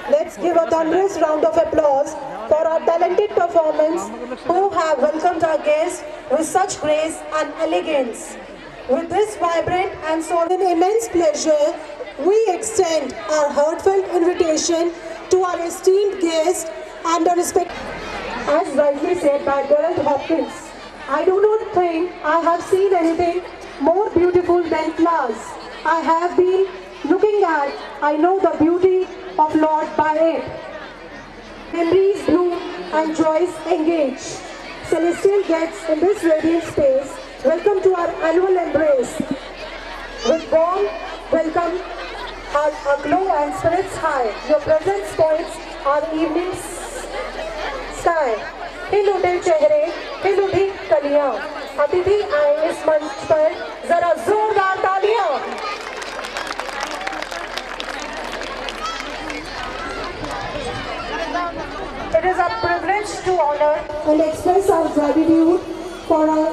Let's give a thunderous round of applause for our talented performance who have welcomed our guests with such grace and elegance. With this vibrant and solemn immense pleasure, we extend our heartfelt invitation to our esteemed guest and the respect. As rightly said by Gerald Hopkins, I do not think I have seen anything more beautiful than flowers. I have been looking at, I know the beauty of Lord by it. Memories bloom and joys engage. Celestial guests in this radiant space, welcome to our annual embrace. With warm welcome, our glow and spirits high. Your presence points our evening sky. खिल उठे चेहरे, खिल उठी कलियां. अतिथि आए इस मंच पर, जरा जोरदार तालियां. It is a privilege to honor and express our gratitude for our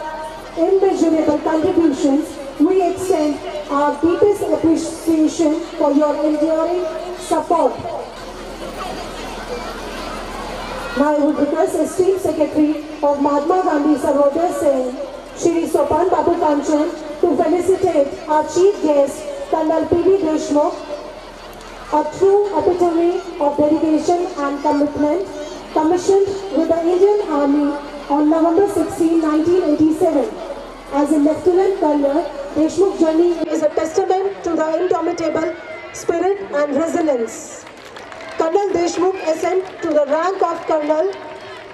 immeasurable contributions. We extend our deepest appreciation for your enduring support. Now I would request esteemed Secretary of Mahatma Gandhi Sarvodaya Singh, Shri Sopan Babu Kanchan, to felicitate our chief guest, Colonel P.V. Deshmukh, a true epitome of dedication and commitment, commissioned with the Indian Army on November 16, 1987. As a Lieutenant Colonel, Deshmukh's journey is a testament to the indomitable spirit and resilience. Colonel Deshmukh ascent to the rank of Colonel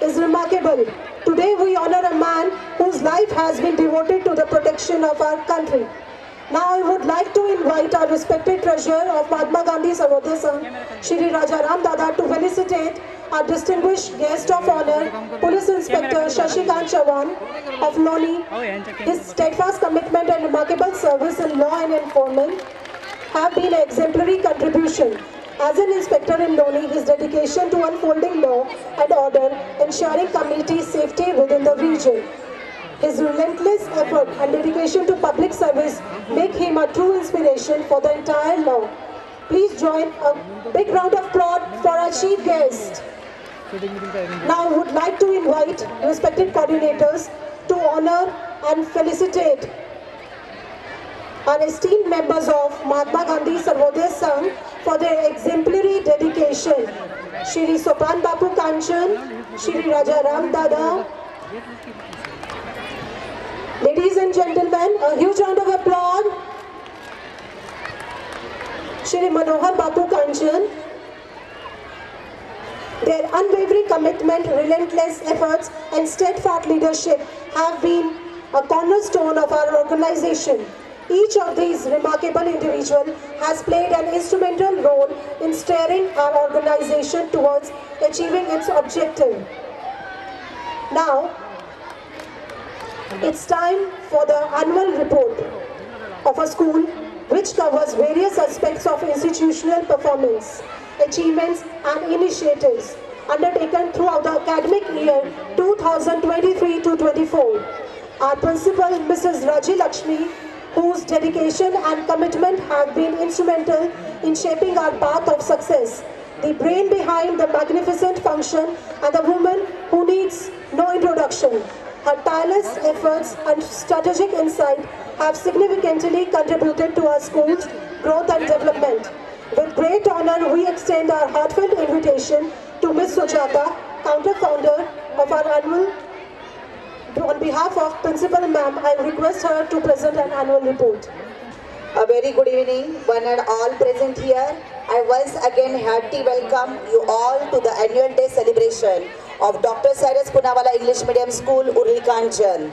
is remarkable. Today we honor a man whose life has been devoted to the protection of our country. Now I would like to invite our respected treasurer of Mahatma Gandhi Sarvodaya Sangh, Shri Raja Ram Dada, to felicitate our distinguished guest of honor, Police Inspector Shashikant Chauhan of Loni. His steadfast commitment and remarkable service in law and enforcement have been an exemplary contribution. As an inspector in Loni, his dedication to unfolding law and order, ensuring community safety within the region. His relentless effort and dedication to public service make him a true inspiration for the entire law. Please join a big round of applause for our chief guest. Now I would like to invite respected coordinators to honor and felicitate our esteemed members of Mahatma Gandhi Sarvodaya Sangh for their exemplary dedication. Shri Sopan Bapu Kanchan, Shri Raja Ram Dada. Ladies and gentlemen, a huge round of applause. Shri Manohar Bapu Kanchan. Their unwavering commitment, relentless efforts and steadfast leadership have been a cornerstone of our organization. Each of these remarkable individuals has played an instrumental role in steering our organization towards achieving its objective. Now, it's time for the annual report of a school which covers various aspects of institutional performance, achievements and initiatives undertaken throughout the academic year 2023-24. Our principal, Mrs. Raji Lakshmi, whose dedication and commitment have been instrumental in shaping our path of success, the brain behind the magnificent function and the woman who needs no introduction. Her tireless efforts and strategic insight have significantly contributed to our school's growth and development. With great honor, we extend our heartfelt invitation to Ms. Sujata, counter-founder of our annual. On behalf of Principal Ma'am, I request her to present an annual report. A very good evening, one and all present here. I once again heartily welcome you all to the annual day celebration of Dr. Cyrus Poonawalla English Medium School, Urri Kanchan.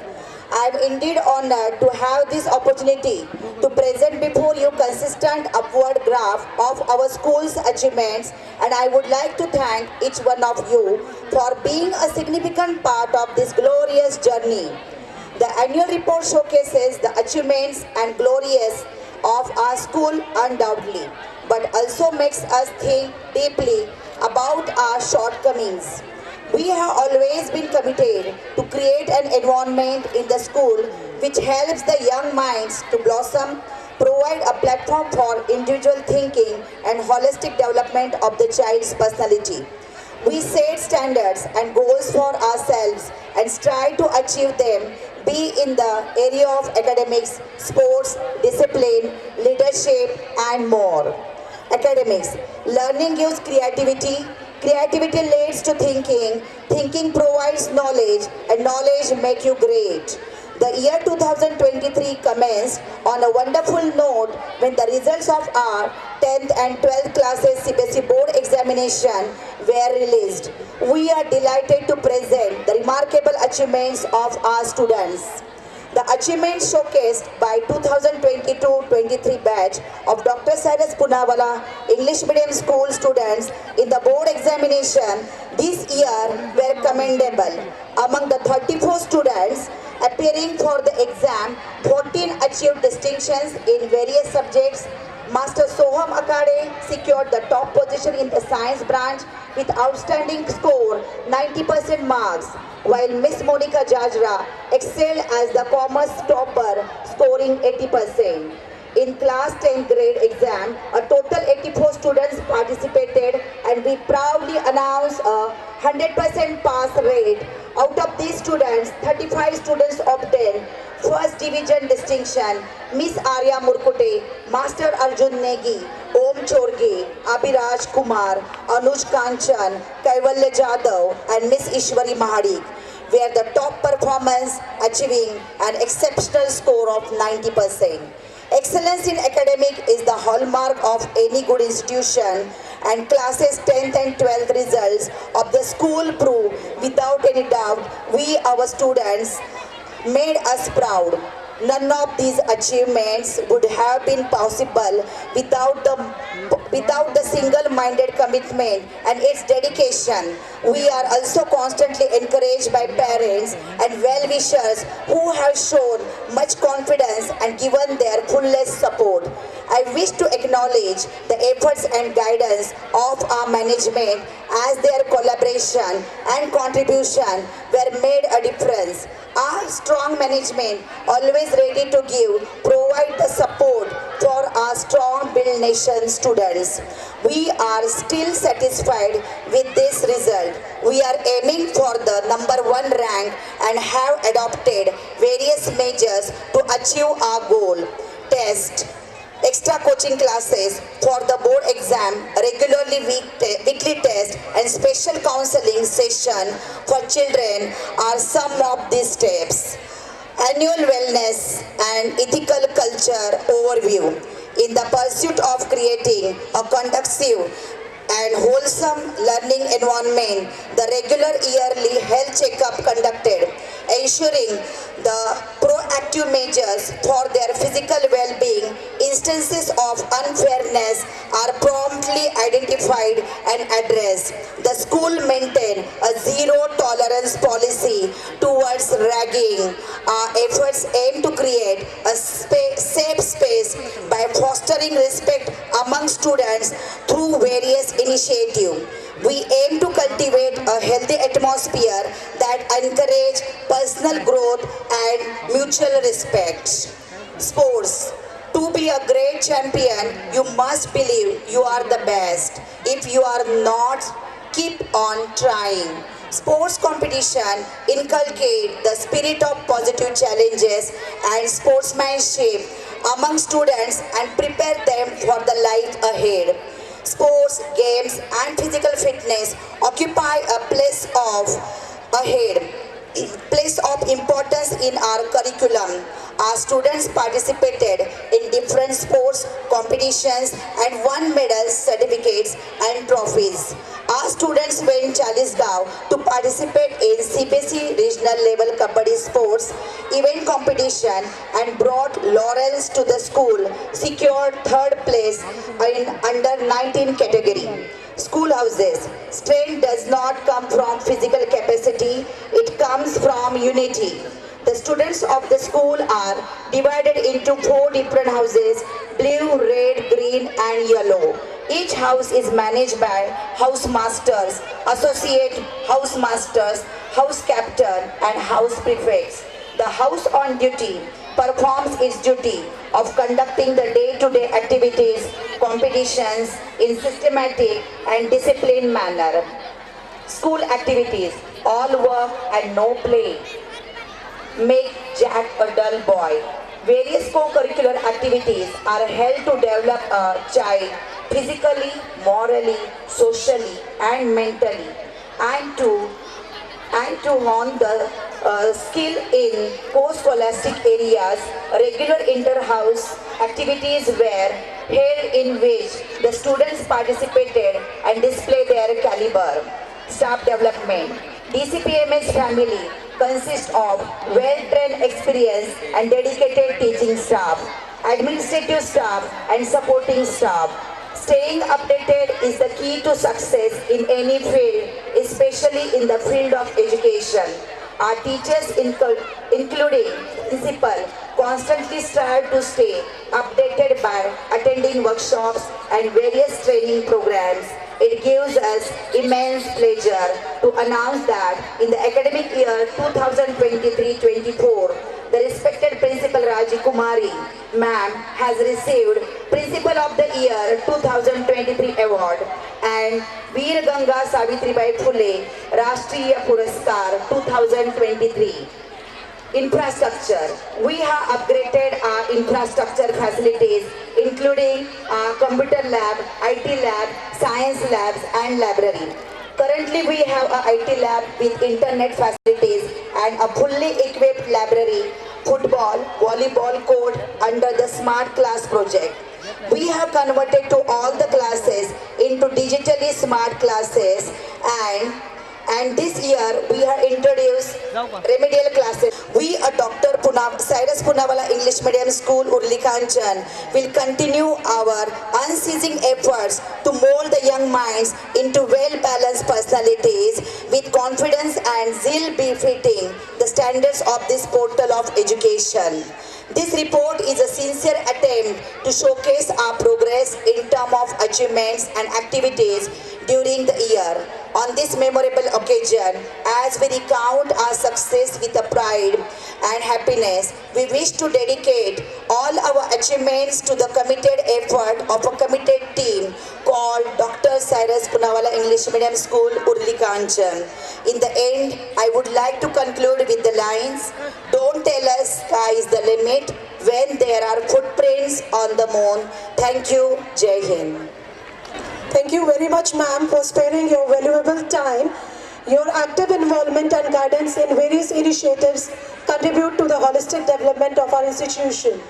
I am indeed honored to have this opportunity to present before you consistent upward graph of our school's achievements, and I would like to thank each one of you for being a significant part of this glorious journey. The annual report showcases the achievements and glories of our school undoubtedly, but also makes us think deeply about our shortcomings. We have always been committed to create an environment in the school which helps the young minds to blossom provide a platform for individual thinking and holistic development of the child's personality. We set standards and goals for ourselves and strive to achieve them, be in the area of academics, sports, discipline, leadership, and more. Academics. Learning gives creativity. Creativity leads to thinking. Thinking provides knowledge, and knowledge makes you great. The year 2023 commenced on a wonderful note when the results of our 10th and 12th classes CBSE board examination were released. We are delighted to present the remarkable achievements of our students. The achievements showcased by 2022-23 batch of Dr. Cyrus Poonawalla English Medium School students in the board examination this year were commendable. Among the 34 students appearing for the exam, 14 achieved distinctions in various subjects. Master Soham Akade secured the top position in the science branch with outstanding score 90% marks, while Miss Monica Jajra excelled as the commerce topper, scoring 80%. In class 10th grade exam, a total 84 students participated and we proudly announce a 100% pass rate. Out of these students, 35 students obtained first division distinction. Miss Arya Murkute, Master Arjun Negi, Om Chorge, Abhiraj Kumar, Anuj Kanchan, Kaivalya Jadhav and Miss Ishwari Mahadik were the top performance, achieving an exceptional score of 90%. Excellence in academic is the hallmark of any good institution, and classes 10th and 12th results of the school prove without any doubt we, our students, made us proud. None of these achievements would have been possible without the single-minded commitment and its dedication. We are also constantly encouraged by parents and well-wishers who have shown much confidence and given their fullest support. I wish to acknowledge the efforts and guidance of our management as their collaboration and contribution were made a difference. Our strong management, always ready to provide the support for our strong Build Nation students. We are still satisfied with this result. We are aiming for the #1 rank and have adopted various measures to achieve our goal. Test. Extra coaching classes for the board exam, regularly weekly test and special counseling session for children are some of these steps. Annual wellness and ethical culture overview. In the pursuit of creating a conducive and wholesome learning environment, the regular yearly health checkup conducted, ensuring the proactive measures for their physical well-being. Instances of unfairness are promptly identified and addressed. The school maintain a zero tolerance policy towards ragging. Our efforts aim to create a safe space by fostering respect among students through various initiatives. We aim to cultivate a healthy atmosphere that encourages personal growth and mutual respect. Sports. To be a great champion, you must believe you are the best. If you are not, keep on trying. Sports competition inculcate the spirit of positive challenges and sportsmanship among students and prepare them for the life ahead. Sports, games and physical fitness occupy a place of importance in our curriculum. Our students participated in different sports competitions and won medals, certificates and trophies. Our students went Chalisgaon to participate in CBSE regional level Kabaddi sports event competition and brought laurels to the school, secured 3rd place in under 19 category. Schoolhouses. Strength does not come from physical capacity, it comes from unity. The students of the school are divided into 4 different houses: blue, red, green and yellow. Each house is managed by house masters, associate house masters, house captain and house prefects. The house on duty performs its duty of conducting the day-to-day activities, competitions in systematic and disciplined manner. School activities, all work and no play, make Jack a dull boy. Various co-curricular activities are held to develop a child physically, morally, socially and mentally, and to hone the skill in post-scholastic areas. Regular inter-house activities were held in which the students participated and displayed their caliber. Staff development. DCPMS family consists of well-trained, experienced and dedicated teaching staff, administrative staff and supporting staff. Staying updated is the key to success in any field, especially in the field of education. Our teachers, including principal, constantly strive to stay updated by attending workshops and various training programs. It gives us immense pleasure to announce that in the academic year 2023-24, the respected Principal Raji Kumari ma'am has received Principal of the Year 2023 award and Veer Ganga Savitribai Phule Rashtriya Puraskar 2023. Infrastructure. We have upgraded our infrastructure facilities including our computer lab, IT lab, science labs and library. Currently we have a IT lab with internet facilities and a fully equipped library, football, volleyball court under the Smart Class project. We have converted to all the classes into digitally smart classes and this year we have introduced remedial classes. We at Dr. Cyrus Poonawalla English Medium School, Urli Kanchan, will continue our unceasing efforts to mold the young minds into well-balanced personalities with confidence and zeal befitting the standards of this portal of education. This report is a sincere attempt to showcase our progress in terms of achievements and activities during the year. On this memorable occasion, as we recount our success with a pride and happiness, we wish to dedicate all our achievements to the committed effort of a committed team called Dr. Cyrus Poonawalla English Medium School, Urli Kanchan. In the end, I would like to conclude with the lines, "Don't tell us sky is the limit when there are footprints on the moon." Thank you. Jai Hind. Thank you very much, ma'am, for sparing your valuable time. Your active involvement and guidance in various initiatives contribute to the holistic development of our institution.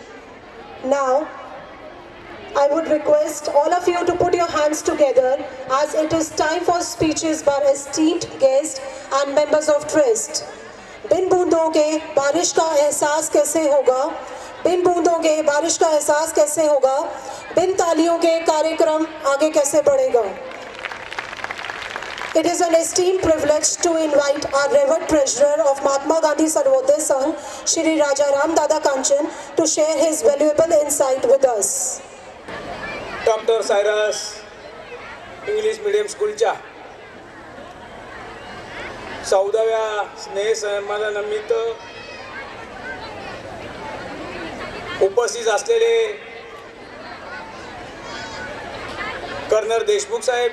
Now, I would request all of you to put your hands together as it is time for speeches by esteemed guests and members of trust. बिन बूंदों के बारिश का एहसास कैसे होगा, बिन बूंदों के बारिश का एहसास कैसे होगा, बिन तालियों के कार्यक्रम आगे कैसे बढ़ेगा. It is an esteemed privilege to invite our revered treasurer of Mahatma Gandhi Sarvodaya Sangh, Shri Raja Ram Dada Kanchan, to share his valuable insight with us. Dr. Cyrus English Medium Schoolच्या 14व्या स्नेह सन्मानानिमित्त उपस्थित असलेले colonel Deshmukh साहेब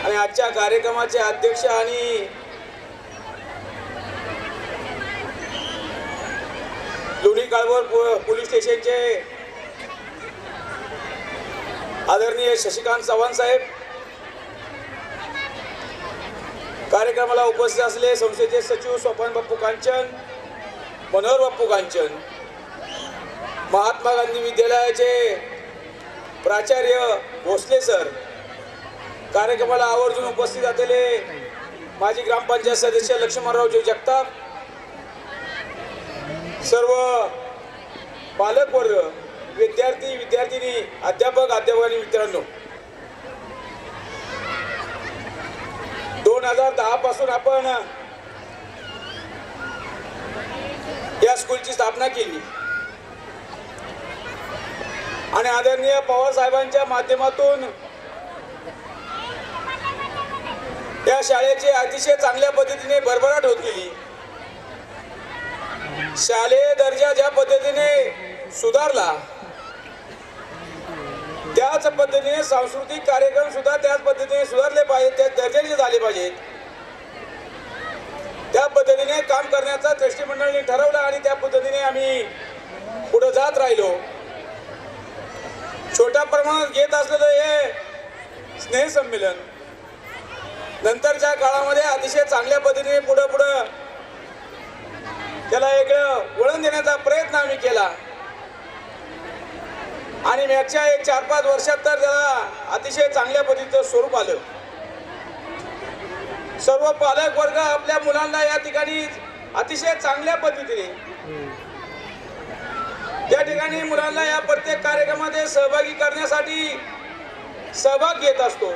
आणि आजच्या कार्यक्रमाचे अध्यक्ष आणि Loni Kalbhor police स्टेशनचे आदरणीय शशिकांत चव्हाण साहेब, कार्यक्रमाला उपस्थित असलेले संस्थेचे सचिव स्वपन बाप्पू कांचन, मनोहर बाप्पू कांचन, महात्मा गांधी विद्यालयाचे प्राचार्य भोसले सर, कार्यक्रमाला आवर्जून उपस्थित असलेले माजी ग्रामपंचायत सदस्य लक्ष्मणरावजी जगताप, सर्व पालकवर्ग, विद्यार्थी विद्यार्थिनी, अध्यापक अध्यापक मित्रांनो, 2010 पासून आपण या स्कूलची स्थापना केली आणि आदरणीय पवार साहेबांच्या माध्यमातून या शाळेची अतिशय चांगल्या पद्धतीने भरभराट होत गेली. शालेय दर्जा ज्या पद्धतीने सुधारला त्याच पद्धतीने सांस्कृतिक कार्यक्रम सुद्धा त्याच पद्धतीने सुधारले पाहिजेत, त्या दर्जाचे झाले पाहिजेत. त्या पद्धतीने काम करण्याचा ट्रस्टी मंडळाने ठरवलं आणि त्या पद्धतीने आम्ही पुढे जात राहिलो. छोट्या प्रमाणात घेत असलेलं हे स्नेहसंमेलन नंतरच्या काळामध्ये अतिशय चांगल्या पद्धतीने पुढं त्याला वेगळं वळण देण्याचा प्रयत्न आम्ही केला आणि मागच्या 4-5 वर्षात तर त्याला अतिशय चांगल्या पद्धतीचं स्वरूप आलं. सर्व पालक वर्ग आपल्या मुलांना या ठिकाणी अतिशय चांगल्या पद्धतीने त्या ठिकाणी मुलांना या प्रत्येक कार्यक्रमामध्ये सहभागी करण्यासाठी सहभाग घेत असतो.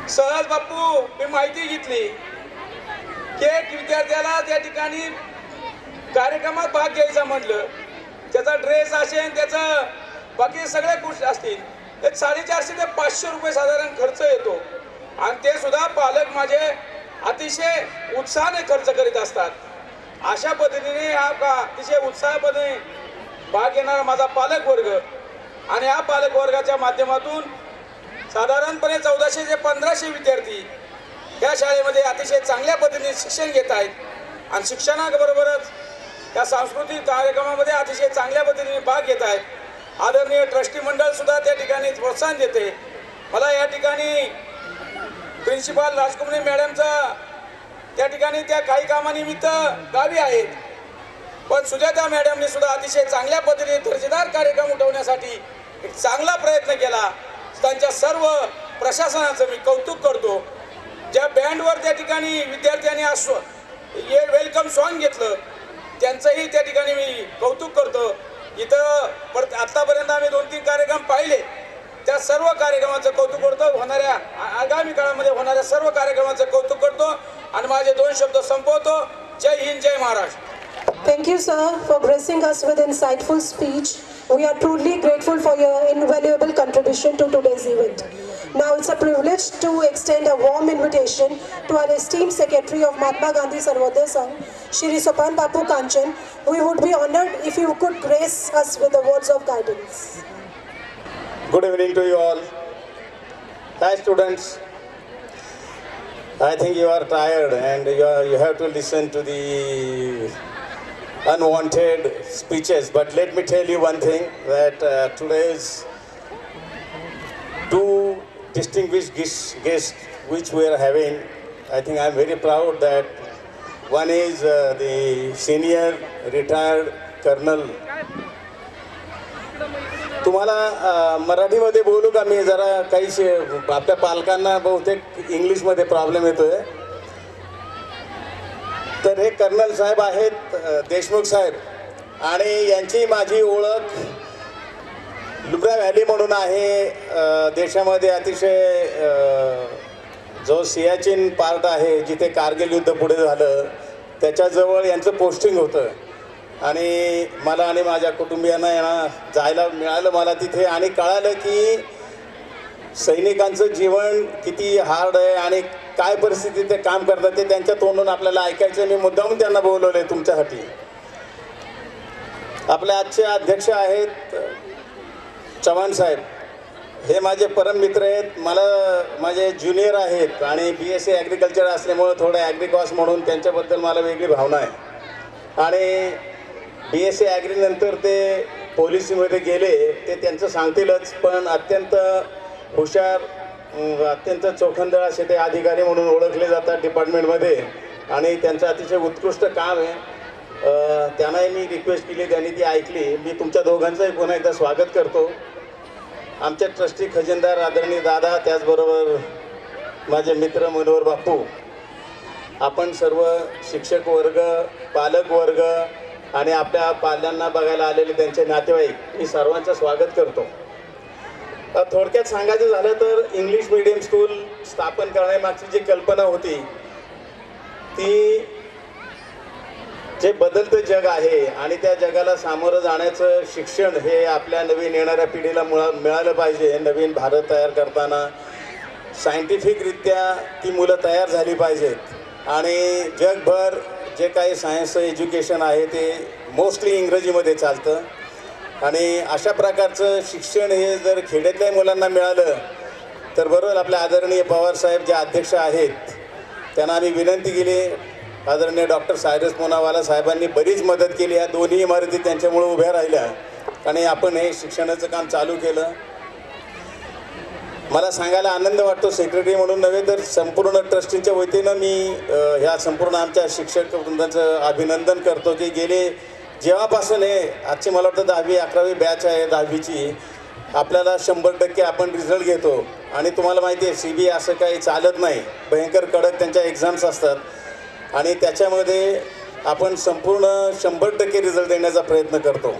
सहज बापू मी माहिती घेतली की एक विद्यार्थ्याला त्या ठिकाणी कार्यक्रमात भाग घ्यायचा म्हटलं त्याचा ड्रेस असेल त्याचं बाकी सगळ्या गोष्टी असतील तर 450 ते 500 रुपये साधारण खर्च येतो आणि ते सुद्धा पालक माझे अतिशय उत्साहाने खर्च करीत असतात. अशा पद्धतीने हा अतिशय उत्साहापणे भाग घेणारा माझा पालक वर्ग आणि या पालक वर्गाच्या माध्यमातून साधारणपणे 1400 ते 1500 विद्यार्थी या शाळेमध्ये अतिशय चांगल्या पद्धतीने शिक्षण घेत आहेत आणि शिक्षणाबरोबरच या सांस्कृतिक कार्यक्रमामध्ये अतिशय चांगल्या पद्धतीने भाग घेत आहेत. आदरणीय ट्रस्टी मंडळ सुद्धा त्या ठिकाणी प्रोत्साहन देते. मला या ठिकाणी प्रिन्सिपाल राजकुमारी मॅडमचा त्या ठिकाणी त्या काही कामानिमित्त गावी आहेत पण सुजाता मॅडमने सुद्धा अतिशय चांगल्या पद्धतीने दर्जेदार कार्यक्रम उठवण्यासाठी एक चांगला प्रयत्न केला. त्यांच्या सर्व प्रशासनाचं मी कौतुक करतो. ज्या बँडवर त्या ठिकाणी विद्यार्थ्यांनी वेलकम सॉन्ग घेतलं त्यांचंही त्या ठिकाणी मी कौतुक करतो. इथं आतापर्यंत आम्ही 2-3 कार्यक्रम पाहिले त्या सर्व कार्यक्रमाचं कौतुक करतो. होणाऱ्या आगामी काळामध्ये होणाऱ्या सर्व कार्यक्रमाचं कौतुक करतो आणि माझे 2 शब्द संपवतो. जय हिंद, जय Maharashtra. Thank you, sir, for gracing us with insightful speech. We are truly grateful for your invaluable contribution to today's event. Now it's a privilege to extend a warm invitation to our esteemed Secretary of Mahatma Gandhi Sarvodaya Sangh, Shri Sopan Bapu Kanchan. We would be honored if you could grace us with the words of guidance. Good evening to you all. Hi students. I think you are tired and you have to listen to the unwanted speeches. But let me tell you one thing that today's 2 distinguished guests which we are having, I think I am very proud that one is the senior retired colonel. तुम्हाला मराठीमध्ये बोलू का मी जरा काही आपल्या पालकांना बहुतेक इंग्लिशमध्ये प्रॉब्लेम येतोय. तर हे कर्नल साहेब आहेत देशमुख साहेब आणि यांची माझी ओळख लुब्रा व्हॅली म्हणून आहे. देशामध्ये अतिशय जो सियाचीन पार्ट आहे जिथे कारगिल युद्ध पुढे झालं त्याच्याजवळ यांचं पोस्टिंग होतं आणि मला आणि माझ्या कुटुंबियांना जायला मिळालं मला तिथे आणि कळालं की सैनिकांचं जीवन किती हार्ड आहे आणि काय परिस्थितीत ते काम करतात ते त्यांच्या तोंडून आपल्याला ऐकायचं. मी मुद्दाम त्यांना बोलवले तुमच्यासाठी. आपले आजचे अध्यक्ष आहेत चव्हाण साहेब. हे माझे परम मित्र आहेत. मला माझे ज्युनियर आहेत आणि BSc ॲग्रिकल्चर असल्यामुळं थोडं ॲग्रिकॉस म्हणून त्यांच्याबद्दल मला वेगळी भावना आहे. आणि BSc ॲग्रीनंतर ते पॉलिसीमध्ये गेले ते त्यांचं सांगतीलच पण अत्यंत हुशार अत्यंत चोखंदळ असे ते अधिकारी म्हणून ओळखले जातात डिपार्टमेंटमध्ये आणि त्यांचं अतिशय उत्कृष्ट काम आहे. त्यांनाही मी रिक्वेस्ट केली त्यांनी ती ऐकली. मी तुमच्या दोघांचंही पुन्हा एकदा स्वागत करतो. आमचे ट्रस्टी खजिनदार आदरणीय दादा त्याचबरोबर माझे मित्र मनोहर बापू आपण सर्व शिक्षक वर्ग पालक वर्ग आणि आपल्या पाल्यांना बघायला आलेले त्यांचे नातेवाईक मी सर्वांचं स्वागत करतो. थोडक्यात सांगायचं झालं तर इंग्लिश मीडियम स्कूल स्थापन करण्यामागची जी कल्पना होती ती जे बदलतं जग आहे आणि त्या जगाला सामोरं जाण्याचं शिक्षण हे आपल्या नवीन येणाऱ्या पिढीला मिळालं पाहिजे. नवीन भारत तयार करताना सायंटिफिकरित्या ती मुलं तयार झाली पाहिजेत आणि जगभर जे काही सायन्स एज्युकेशन आहे ते मोस्टली इंग्रजीमध्ये चालतं आणि अशा प्रकारचं शिक्षण हे जर खेड्यातल्या मुलांना मिळालं तर बरोबर आपल्या आदरणीय पवारसाहेब जे अध्यक्ष आहेत त्यांना आम्ही विनंती केली. आदरणीय डॉक्टर सायरस पुनावाला साहेबांनी बरीच मदत केली. या दोन्ही इमारती त्यांच्यामुळे उभ्या राहिल्या आणि आपण हे शिक्षणाचं काम चालू केलं. मला सांगायला आनंद वाटतो सेक्रेटरी म्हणून नव्हे तर संपूर्ण ट्रस्टीच्या वतीनं मी ह्या संपूर्ण आमच्या शिक्षक वृंदाचं अभिनंदन करतो की गेले जेव्हापासून हे आजची मला वाटतं 10वी 11वी बॅच आहे 10वीची आपल्याला 100% आपण रिझल्ट घेतो आणि तुम्हाला माहिती आहे CBA असं काही चालत नाही. भयंकर कडक त्यांच्या एक्झाम्स असतात आणि त्याच्यामध्ये आपण संपूर्ण 100% रिझल्ट देण्याचा प्रयत्न करतो.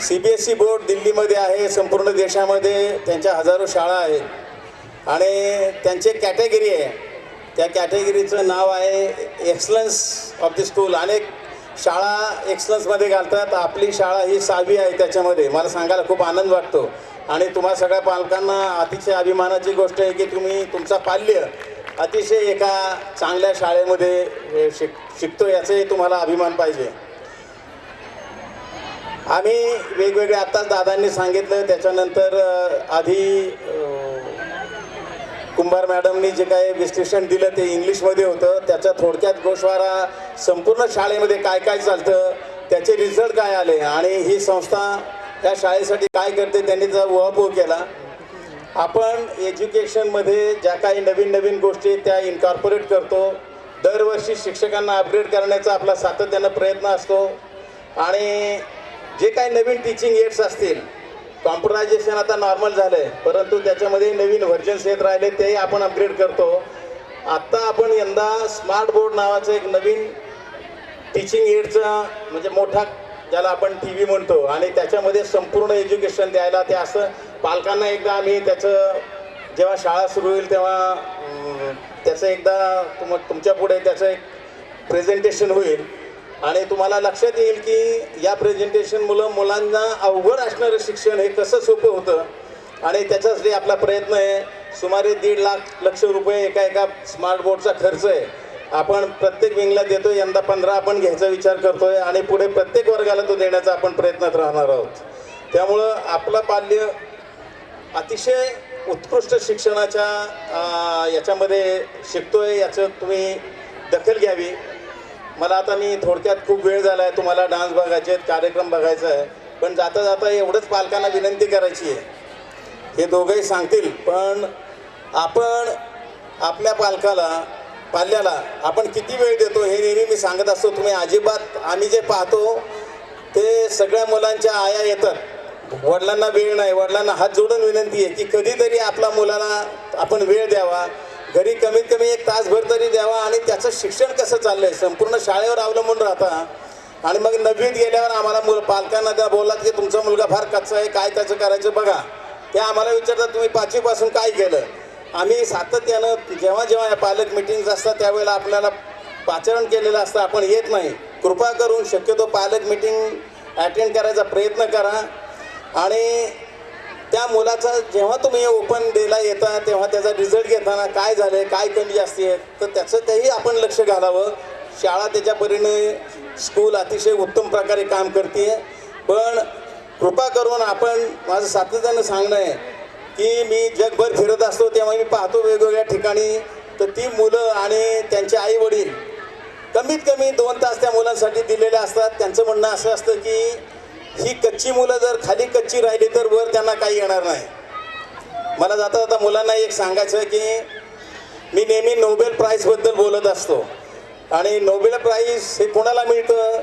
CBSE बोर्ड दिल्लीमध्ये आहे. संपूर्ण देशामध्ये त्यांच्या हजारो शाळा आहेत आणि त्यांचे कॅटेगरी आहे. त्या कॅटेगरीचं नाव आहे एक्सलन्स ऑफ द स्कूल. अनेक शाळा एक्सलन्समध्ये घालतात. आपली शाळा ही 6वी आहे त्याच्यामध्ये. मला सांगायला खूप आनंद वाटतो आणि तुम्हा सगळ्या पालकांना अतिशय अभिमानाची गोष्ट आहे की तुम्ही तुमचा पाल्य अतिशय एका चांगल्या शाळेमध्ये शिकतो याचाही तुम्हाला अभिमान पाहिजे. आम्ही वेगवेगळे आत्ताच दादांनी सांगितलं त्याच्यानंतर आधी कुंभार मॅडमनी जे काही विश्लेषण दिलं ते इंग्लिशमध्ये होतं. त्याचा थोडक्यात गोषवारा संपूर्ण शाळेमध्ये काय काय चालतं त्याचे रिझल्ट काय आले आणि ही संस्था त्या शाळेसाठी काय करते त्यांनी त्याचा उहापोह केला. आपण एज्युकेशनमध्ये ज्या काही नवीन नवीन गोष्टी त्या इन्कॉर्पोरेट करतो. दरवर्षी शिक्षकांना अपग्रेड करण्याचा आपला सातत्यानं प्रयत्न असतो आणि जे काही नवीन टीचिंग एड्स असतील कॉम्प्युटरायझेशन आता नॉर्मल झालं आहे परंतु त्याच्यामध्ये नवीन व्हर्जन्स येत राहिले तेही आपण अपग्रेड करतो. आत्ता आपण यंदा स्मार्ट बोर्ड नावाचं एक नवीन टीचिंग एडचं म्हणजे मोठा ज्याला आपण TV म्हणतो आणि त्याच्यामध्ये संपूर्ण एज्युकेशन द्यायला ते असं पालकांना एकदा आम्ही त्याचं जेव्हा शाळा सुरू होईल तेव्हा त्याचं एकदा तुमच्या पुढे त्याचं एक प्रेझेंटेशन होईल आणि तुम्हाला लक्षात येईल की या प्रेझेंटेशनमुळं मुलांना अवघड असणारं शिक्षण हे कसं सोपं होतं आणि त्याच्यासाठी आपला प्रयत्न आहे. सुमारे 1.5 लाख रुपये एका स्मार्ट बोर्डचा खर्च आहे. आपण प्रत्येक विंगला देतो. यंदा 15 आपण घ्यायचा विचार करतो आहे आणि पुढे प्रत्येक वर्गाला तो देण्याचा आपण प्रयत्नात राहणार आहोत. त्यामुळं आपलं पाल्य अतिशय उत्कृष्ट शिक्षणाच्या याच्यामध्ये शिकतो आहे याचं तुम्ही दखल घ्यावी. मला आता मी थोडक्यात खूप वेळ झाला आहे. तुम्हाला डान्स बघायचे आहेत कार्यक्रम बघायचा आहे पण जाता जाता एवढंच पालकांना विनंती करायची आहे. हे दोघंही सांगतील पण आपण आपल्या पाल्याला आपण किती वेळ देतो हे नेहमी मी सांगत असतो. तुम्ही अजिबात आम्ही जे पाहतो ते सगळ्या मुलांच्या आया येतात. वडिलांना वेळ नाही. वडिलांना हात जोडून विनंती आहे की कधीतरी आपल्या मुलाला आपण वेळ द्यावा. घरी कमीत कमी 1 तासभर तरी द्यावा आणि त्याचं शिक्षण कसं चाललं आहे संपूर्ण शाळेवर अवलंबून राहता आणि मग 9वीत गेल्यावर आम्हाला पालकांना त्या बोललात की तुमचा मुलगा फार कच्चा आहे काय त्याचं करायचं बघा. ते आम्हाला विचारतात तुम्ही 5वीपासून काय केलं. आम्ही सातत्यानं जेव्हा जेव्हा या पालक मिटिंग्स असतात त्यावेळेला आपल्याला पाचारण केलेलं असतं आपण येत नाही. कृपा करून शक्यतो पालक मिटिंग अटेंड करायचा प्रयत्न करा आणि त्या मुलाचा जेव्हा तुम्ही ओपन डेला येता तेव्हा त्याचा रिझल्ट घेताना काय झालं आहे काय कमी जास्ती आहे तर त्याचं तेही आपण लक्ष घालावं. शाळा त्याच्या परीने स्कूल अतिशय उत्तम प्रकारे काम करते पण कृपा करून आपण माझं सातत्यानं सांगणं आहे की मी जगभर फिरत असतो तेव्हा मी पाहतो वेगवेगळ्या ठिकाणी तर ती मुलं आणि त्यांचे आई वडील कमीत कमी 2 तास त्या मुलांसाठी दिलेले असतात. त्यांचं म्हणणं असं असतं की ही कच्ची मुलं जर खाली कच्ची राहिली तर वर त्यांना काही येणार नाही. मला जाता जाता मुलांना एक सांगायचं की मी नेहमी नोबेल प्राईजबद्दल बोलत असतो आणि नोबेल प्राईज हे कोणाला मिळतं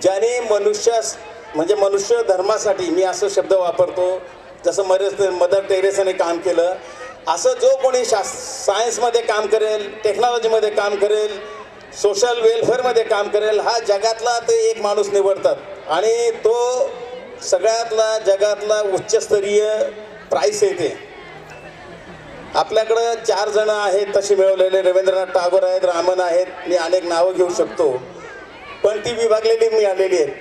ज्याने मनुष्य धर्मासाठी मी असं शब्द वापरतो जसं मदर टेरेसाने काम केलं असं जो कोणी सायन्समध्ये काम करेल टेक्नॉलॉजीमध्ये काम करेल सोशल वेलफेअरमध्ये काम करेल हा जगातला ते एक माणूस निवडतात आणि तो सगळ्यातला जगातला उच्चस्तरीय प्राईस येते. आपल्याकडं 4 जण आहेत तशी मिळवलेले रवींद्रनाथ टागोर आहेत रामन आहेत मी अनेक नावं घेऊ शकतो पण ती विभागलेली मिळालेली आहेत.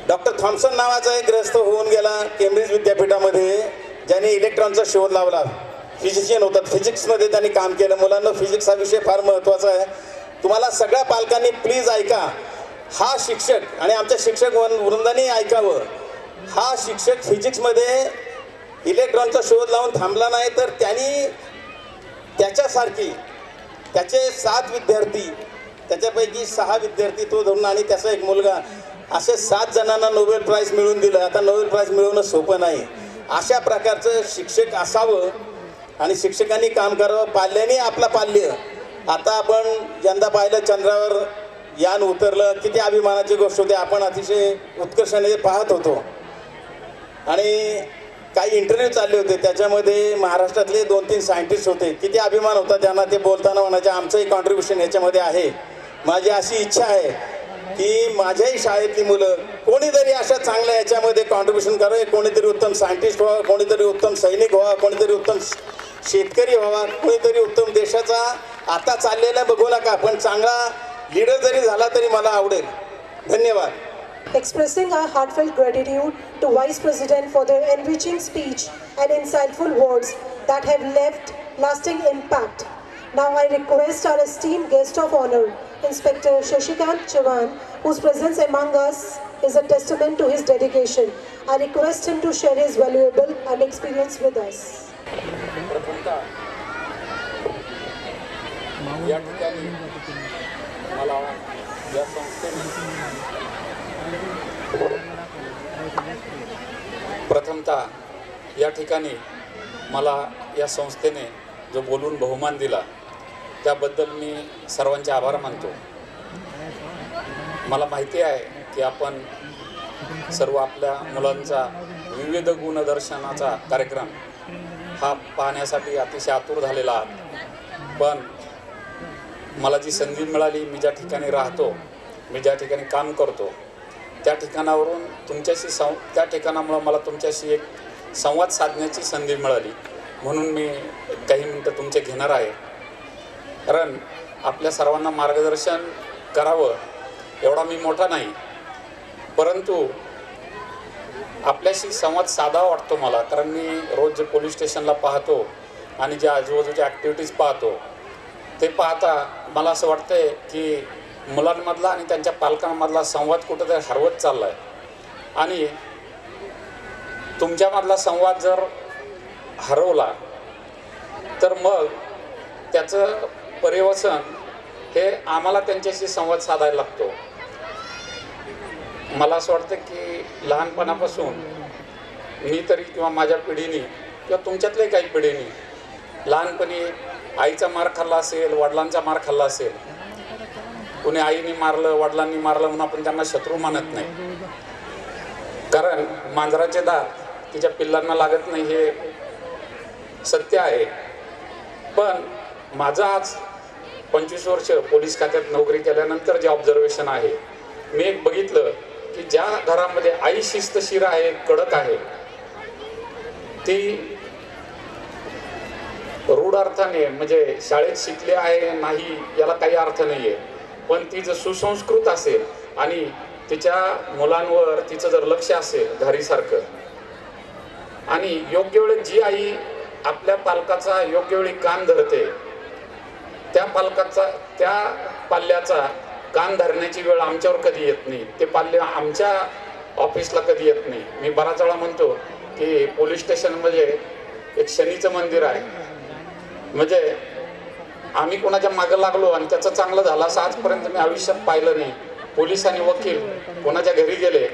डॉक्टर थॉम्सन नावाचा एक ग्रस्त होऊन गेला केम्ब्रिज विद्यापीठामध्ये ज्याने इलेक्ट्रॉनचा शोध लावला. फिजिशियन होतात, फिजिक्समध्ये त्यांनी काम केलं. मुलांना फिजिक्स हा विषय फार महत्त्वाचा आहे. तुम्हाला सगळ्या पालकांनी प्लीज ऐका, हा शिक्षक आणि आमच्या शिक्षक वृंदांनी ऐकावं, हा शिक्षक फिजिक्समध्ये इलेक्ट्रॉनचा शोध लावून थांबला नाही तर त्यांनी त्याच्यासारखी त्याचे 7 विद्यार्थी, त्याच्यापैकी 6 विद्यार्थी तो धरून आणि त्याचा एक मुलगा, असे 7 जणांना नोबेल प्राईज मिळवून दिलं. आता नोबेल प्राईज मिळवणं सोपं नाही. अशा प्रकारचं शिक्षक असावं आणि शिक्षकांनी काम करावं. पाल्याने आपला पाल्य, आता आपण यंदा पाहिलं चंद्रावर यान उतरलं, किती अभिमानाची गोष्ट होती. आपण अतिशय उत्कर्षाने पाहत होतो आणि काही इंटरव्ह्यू चालले होते, त्याच्यामध्ये महाराष्ट्रातले 2-3 सायंटिस्ट होते. किती अभिमान होता त्यांना. ते बोलताना म्हणायचे आमचंही कॉन्ट्रीब्युशन याच्यामध्ये आहे. माझी अशी इच्छा आहे की माझ्याही शाळेतली मुलं कोणीतरी अशा चांगल्या याच्यामध्ये कॉन्ट्रीब्युशन करावे. कोणीतरी उत्तम सायंटिस्ट व्हावं, कोणीतरी उत्तम सैनिक व्हावा, कोणीतरी उत्तम शेतकरी व्हावा, कोणीतरी उत्तम देशाचा आता चाललेला बघू नका, पण चांगला लीडर जरी झाला तरी मला आवडेल. धन्यवाद. Expressing our heartfelt gratitude to Vice President for their enriching speech and insightful words that have left lasting impact. Now I request our esteemed guest of honor, Inspector Shashikant Chavan, whose presence among us is a testament to his dedication. I request him to share his valuable and experience with us. या ठिकाणी मला या संस्थेने प्रथमतः या ठिकाणी मला या संस्थेने जो बोलून बहुमान दिला त्याबद्दल मी सर्वांचे आभार मानतो. मला माहिती आहे की आपण सर्व आपल्या मुलांचा विविध गुणदर्शनाचा कार्यक्रम हा पाहण्यासाठी अतिशय आतुर झालेला आहात. पण मला जी संधी मिळाली, मी ज्या ठिकाणी राहतो, मी ज्या ठिकाणी काम करतो, त्या ठिकाणावरून त्या ठिकाणामुळं मला तुमच्याशी एक संवाद साधण्याची संधी मिळाली. म्हणून मी काही मिनटं तुमचे घेणार आहे. कारण आपल्या सर्वांना मार्गदर्शन करावं एवढा मी मोठा नाही, परंतु आपल्याशी संवाद साधावा वाटतो मला. कारण मी रोज जे पोलीस स्टेशनला पाहतो आणि जे आजूबाजूच्या ॲक्टिव्हिटीज पाहतो, ते पाहता मला असं वाटतंय की मुलांमधला आणि त्यांच्या पालकांमधला संवाद कुठंतरी हरवत चालला आहे. आणि तुमच्यामधला संवाद जर हरवला तर मग त्याचं पर्यवसन हे आम्हाला त्यांच्याशी संवाद साधायला लागतो. मला असं वाटतं की लहानपणापासून मी तरी किंवा माझ्या पिढीने किंवा तुमच्यातल्याही काही पिढीने लहानपणी आईचा मार खाल्ला असेल, वडिलांचा मार खाल्ला असेल. कोणी आईने मारलं, वडिलांनी मारलं म्हणून आपण त्यांना शत्रू मानत नाही. कारण मांजराचे दात तिच्या पिल्लांना लागत नाही हे सत्य आहे. पण माझं आज 25 वर्ष पोलीस खात्यात नोकरी केल्यानंतर जे ऑब्झर्वेशन आहे, मी एक बघितलं की ज्या घरामध्ये आई शिस्तशीर आहे, कडक आहे, ती रूढ अर्थाने म्हणजे शाळेत शिकले आहे नाही याला काही अर्थ नाही आहे, पण ती जर सुसंस्कृत असेल आणि तिच्या मुलांवर तिचं जर लक्ष असेल घरीसारखं, आणि योग्य वेळेत जी आई आपल्या पालकाचा योग्य वेळी कान धरते, त्या पाल्याचा कान धरण्याची वेळ आमच्यावर कधी येत नाही. ते पाल्य आमच्या ऑफिसला कधी येत नाही. मी बराच वेळा म्हणतो की पोलीस स्टेशनमध्ये एक शनीचं मंदिर आहे. म्हणजे आम्ही कोणाच्या मागं लागलो आणि त्याचं चांगलं झालं असं आजपर्यंत मी आयुष्यात पाहिलं नाही. पोलीस आणि वकील कोणाच्या घरी गेले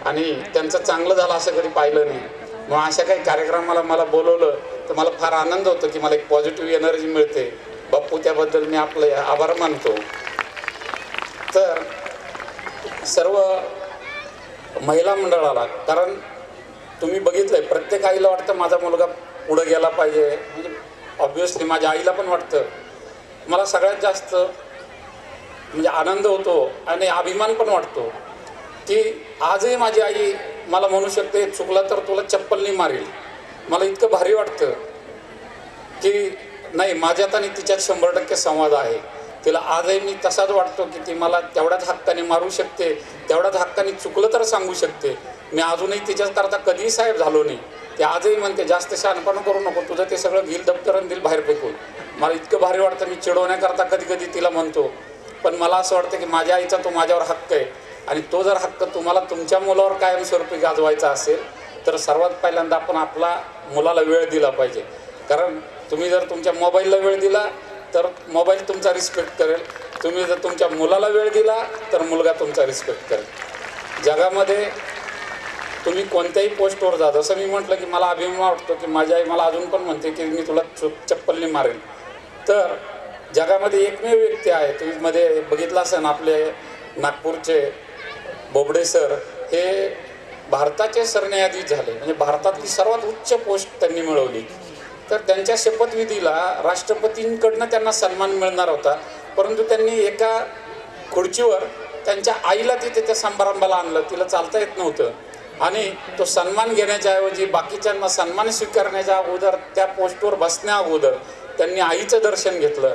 आणि त्यांचं चांगलं झालं असं कधी पाहिलं नाही. मग अशा काही कार्यक्रमाला मला बोलवलं तर मला फार आनंद होतो की मला एक पॉझिटिव्ह एनर्जी मिळते. बाप्पू, त्याबद्दल मी आपले आभार मानतो. तर सर्व महिला मंडळाला, कारण तुम्ही बघितलंय प्रत्येक आईला वाटतं माझा मुलगा पुढे गेला पाहिजे. म्हणजे ऑब्व्हियसली माझ्या आईला पण वाटतं. मला सगळ्यात जास्त म्हणजे आनंद होतो आणि अभिमान पण वाटतो की आजही माझी आई मला म्हणू शकते चुकलं तर तुला चप्पलनी मारेल. मला इतकं भारी वाटतं की नाही, माझ्यात आणि तिच्यात 100% संवाद आहे. तिला आजही मी तसाच वाटतो की ती मला तेवढ्याच हक्काने मारू शकते, तेवढ्याच हक्काने चुकलं तर सांगू शकते. मी अजूनही तिच्याकरता कधीही साहेब झालो नाही. ते आजही म्हणते जास्त शहाणपणा करू नको, तुझं ते सगळं घेईल दप्तरन दिल बाहेर फेकून. मला इतकं भारी वाटतं, मी चिडवण्याकरता कधी कधी तिला म्हणतो, पण मला असं वाटतं की माझ्या आईचा तो माझ्यावर हक्क आहे, आणि तो जर हक्क तुम्हाला तुमच्या मुलावर कायमस्वरूपी गाजवायचा असेल तर सर्वात पहिल्यांदा आपण आपला मुलाला वेळ दिला पाहिजे. कारण तुम्ही जर तुमच्या मोबाईलला वेळ दिला तर मोबाईल तुमचा रिस्पेक्ट करेल, तुम्ही जर तुमच्या मुलाला वेळ दिला तर मुलगा तुमचा रिस्पेक्ट करेल. जगामध्ये तुम्ही कोणत्याही पोस्टवर जा, जसं मी म्हटलं की मला अभिमान वाटतो की माझी आई मला अजून पण म्हणते की मी तुला चप्पलने मारेल, तर जगामध्ये एकमेव व्यक्ती आहे, तुम्ही मध्ये बघितलं असेल आपले नागपूरचे बोबडे सर, हे भारताचे सरन्यायाधीश झाले, म्हणजे भारतातली सर्वात उच्च पोस्ट त्यांनी मिळवली. तर त्यांच्या शपथविधीला राष्ट्रपतींकडनं त्यांना सन्मान मिळणार होता, परंतु त्यांनी एका खुर्चीवर त्यांच्या आईला तिथे त्या समारंभाला आणलं, तिला चालता येत नव्हतं, आणि तो सन्मान घेण्याच्या ऐवजी बाकीच्यांना सन्मान स्वीकारण्याच्या अगोदर त्या पोस्टवर बसण्या अगोदर त्यांनी आईचं दर्शन घेतलं.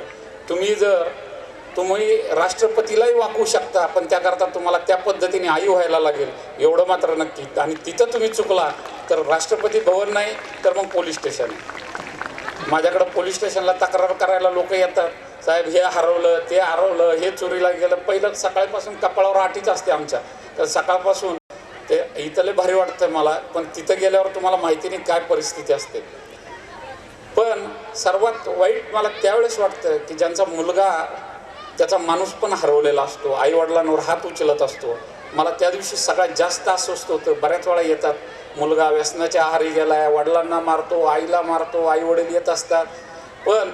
तुम्ही राष्ट्रपतीलाही वाकवू शकता, पण त्याकरता तुम्हाला त्या पद्धतीने आई व्हायला लागेल, एवढं मात्र नक्की. आणि तिथं तुम्ही चुकला तर राष्ट्रपती भवन नाही तर मग पोलीस स्टेशन. माझ्याकडं पोलीस स्टेशनला तक्रार करायला लोक येतात, साहेब हे हरवलं, ते हरवलं, हे चोरीला गेलं. पहिलं सकाळपासून कपाळावर आठीच असते आमच्या, तर सकाळपासून ते इथले भारी वाटतं मला, पण तिथं गेल्यावर तुम्हाला माहिती नाही काय परिस्थिती असते. पण सर्वात वाईट मला त्यावेळेस वाटतं की ज्यांचा मुलगा त्याचा माणूस पण हरवलेला असतो, आईवडिलांवर हात उचलत असतो. मला त्या दिवशी सगळ्यात जास्त अस्वस्थ होतं. बऱ्याच वेळा येतात, मुलगा व्यसनाच्या आहारी गेलाय, वडिलांना मारतो, आईला मारतो, आई वडील येत असतात. पण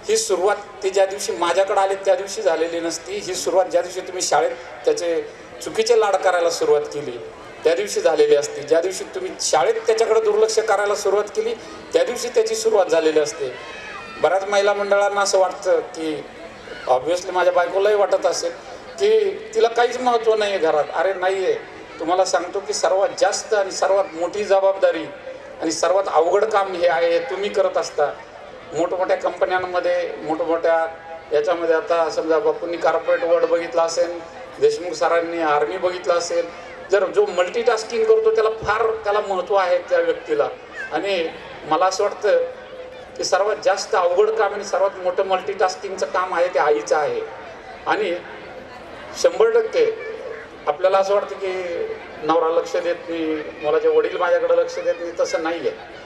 ही सुरुवात ती ज्या दिवशी माझ्याकडे आली त्या दिवशी झालेली नसती. ही सुरुवात ज्या दिवशी तुम्ही शाळेत त्याचे चुकीचे लाड करायला सुरुवात केली त्या दिवशी झालेली असते. ज्या दिवशी तुम्ही शाळेत त्याच्याकडे दुर्लक्ष करायला सुरुवात केली त्या दिवशी त्याची सुरुवात झालेली असते. बऱ्याच महिला मंडळांना असं वाटतं की, ऑब्व्हियसली माझ्या बायकोलाही वाटत असेल की तिला काहीच महत्त्व नाही आहे घरात. अरे नाही आहे, तुम्हाला सांगतो की सर्वात जास्त आणि सर्वात मोठी जबाबदारी आणि सर्वात अवघड काम हे आहे, हे तुम्ही करत असता. मोठमोठ्या कंपन्यांमध्ये, मोठमोठ्या याच्यामध्ये, आता समजा बापूंनी कॉर्पोरेट वर्ल्ड बघितला असेल, देशमुख सरांनी आर्मी बघितलं असेल, जर जो मल्टीटास्किंग करतो त्याला महत्त्व आहे त्या व्यक्तीला. आणि मला असं वाटतं की सर्वात जास्त अवघड काम आणि सर्वात मोठं मल्टीटास्किंगचं काम आहे ते आईचं आहे. आणि 100% आपल्याला असं वाटतं की नवरा लक्ष देत नाही, मुलाचे वडील माझ्याकडे लक्ष देत नाही, तसं नाही आहे.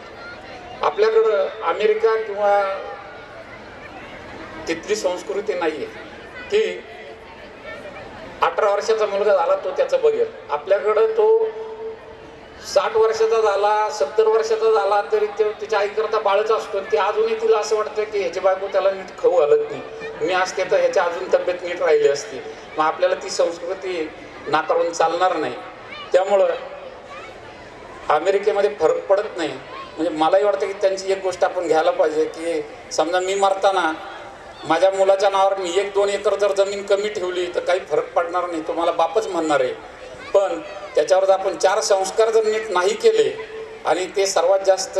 आपल्याकडं अमेरिका किंवा तिथली संस्कृती नाही आहे की 18 वर्षाचा मुलगा झाला तो त्याचं बघेल. आपल्याकडं तो 60 वर्षाचा झाला, 70 वर्षाचा झाला तरी तो तिच्या आईकरता बाळच असतो. ती अजूनही तिला असं वाटतं की ह्याची बायको त्याला नीट खाऊ घालत नाही, मी असते तर ह्याच्या अजून तब्येत नीट राहिली असती. मग आपल्याला ती संस्कृती नाकारून चालणार नाही. त्यामुळं अमेरिकेमध्ये फरक पडत नाही. म्हणजे मलाही वाटतं की त्यांची एक गोष्ट आपण घ्यायला पाहिजे की समजा मी मरताना माझ्या मुलाच्या नावावर मी 1-2 एकर जर जमीन कमी ठेवली तर काही फरक पडणार नाही, तो मला बापच म्हणणार आहे. पण त्याच्यावर जर आपण 4 संस्कार जर नीट नाही केले, आणि ते सर्वात जास्त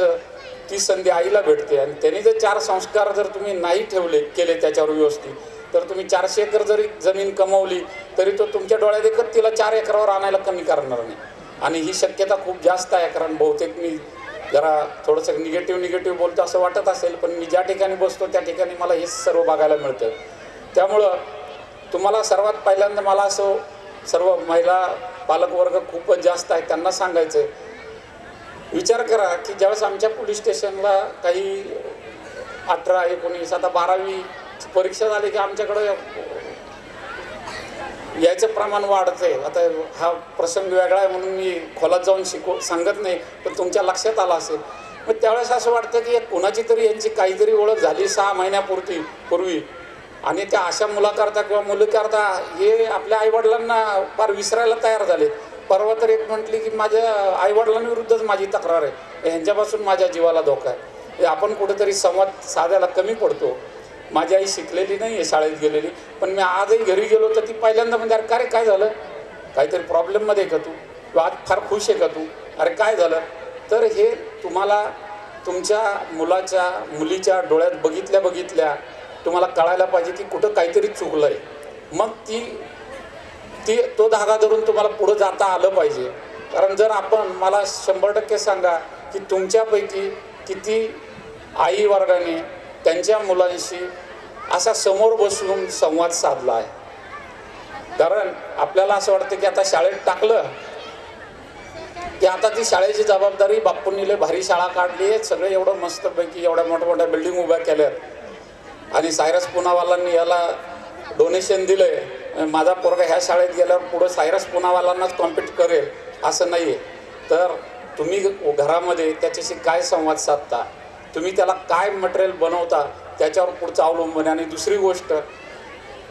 ती संधी आईला भेटते, आणि त्यांनी जर 4 संस्कार जर तुम्ही नाही केले त्याच्यावर व्यवस्थित, तर तुम्ही 400 एकर जरी जमीन कमवली तरी तो तुमच्या डोळ्यात देखत तिला 4 एकरावर आणायला कमी करणार नाही. आणि ही शक्यता खूप जास्त आहे. कारण बहुतेक मी जरा थोडंसं निगेटिव्ह बोलतो असं वाटत असेल, पण मी ज्या ठिकाणी बसतो त्या ठिकाणी मला हे सर्व बघायला मिळतं. त्यामुळं तुम्हाला सर्वात पहिल्यांदा मला असं सर्व महिला पालकवर्ग खूपच जास्त आहे त्यांना सांगायचं, विचार करा की ज्यावेळेस आमच्या पोलीस स्टेशनला काही 18, 19, आता 12वी परीक्षा झाली की आमच्याकडं याचं प्रमाण वाढतं आहे. आता हा प्रसंग वेगळा आहे म्हणून मी खोलात जाऊन सांगत नाही, पण तुमच्या लक्षात आला असेल. मग त्यावेळेस असं वाटतं की कोणाची तरी यांची काहीतरी ओळख झाली 6 महिन्यापूर्वी, आणि त्या अशा मुलाकरता किंवा मुलीकरता हे आपल्या आईवडिलांना फार विसरायला तयार झाले. परवा तर एक म्हटली की माझ्या आईवडिलांविरुद्धच माझी तक्रार आहे, ह्यांच्यापासून माझ्या जीवाला धोका आहे. आपण कुठेतरी संवाद साधायला कमी पडतो. माझी आई शिकलेली नाही आहे, शाळेत गेलेली, पण मी आजही घरी गेलो तर ती पहिल्यांदा म्हणजे अरे काय काय झालं, काहीतरी प्रॉब्लेममध्ये का तू, किंवा आज फार खुश आहे का तू, अरे काय झालं. तर हे तुम्हाला तुमच्या मुलीच्या डोळ्यात बघितल्या तुम्हाला कळायला पाहिजे की कुठं काहीतरी चुकलं आहे. मग तो धागा धरून तुम्हाला पुढं जाता आलं पाहिजे. कारण जर आपण, मला 100% सांगा की तुमच्यापैकी किती आई वर्गाने त्यांच्या मुलांशी असा समोर बसून संवाद साधला आहे. कारण आपल्याला असं वाटतं की आता शाळेत टाकलं की आता ती शाळेची जबाबदारी बाप्पूंनी लय भारी शाळा काढली आहे, सगळे एवढं मस्तपैकी एवढ्या मोठ्या मोठ्या बिल्डिंग उभ्या केल्यात आणि सायरस पुनावालांनी याला डोनेशन दिलंय, माझा पोरगा ह्या शाळेत गेल्यावर पुढं सायरस पुनावालांनाच कॉम्पिट करेल असं नाही आहे. तर तुम्ही घरामध्ये त्याच्याशी काय संवाद साधता, तुम्ही त्याला काय मटेरियल बनवता त्याच्यावर पुढचं अवलंबून. आणि दुसरी गोष्ट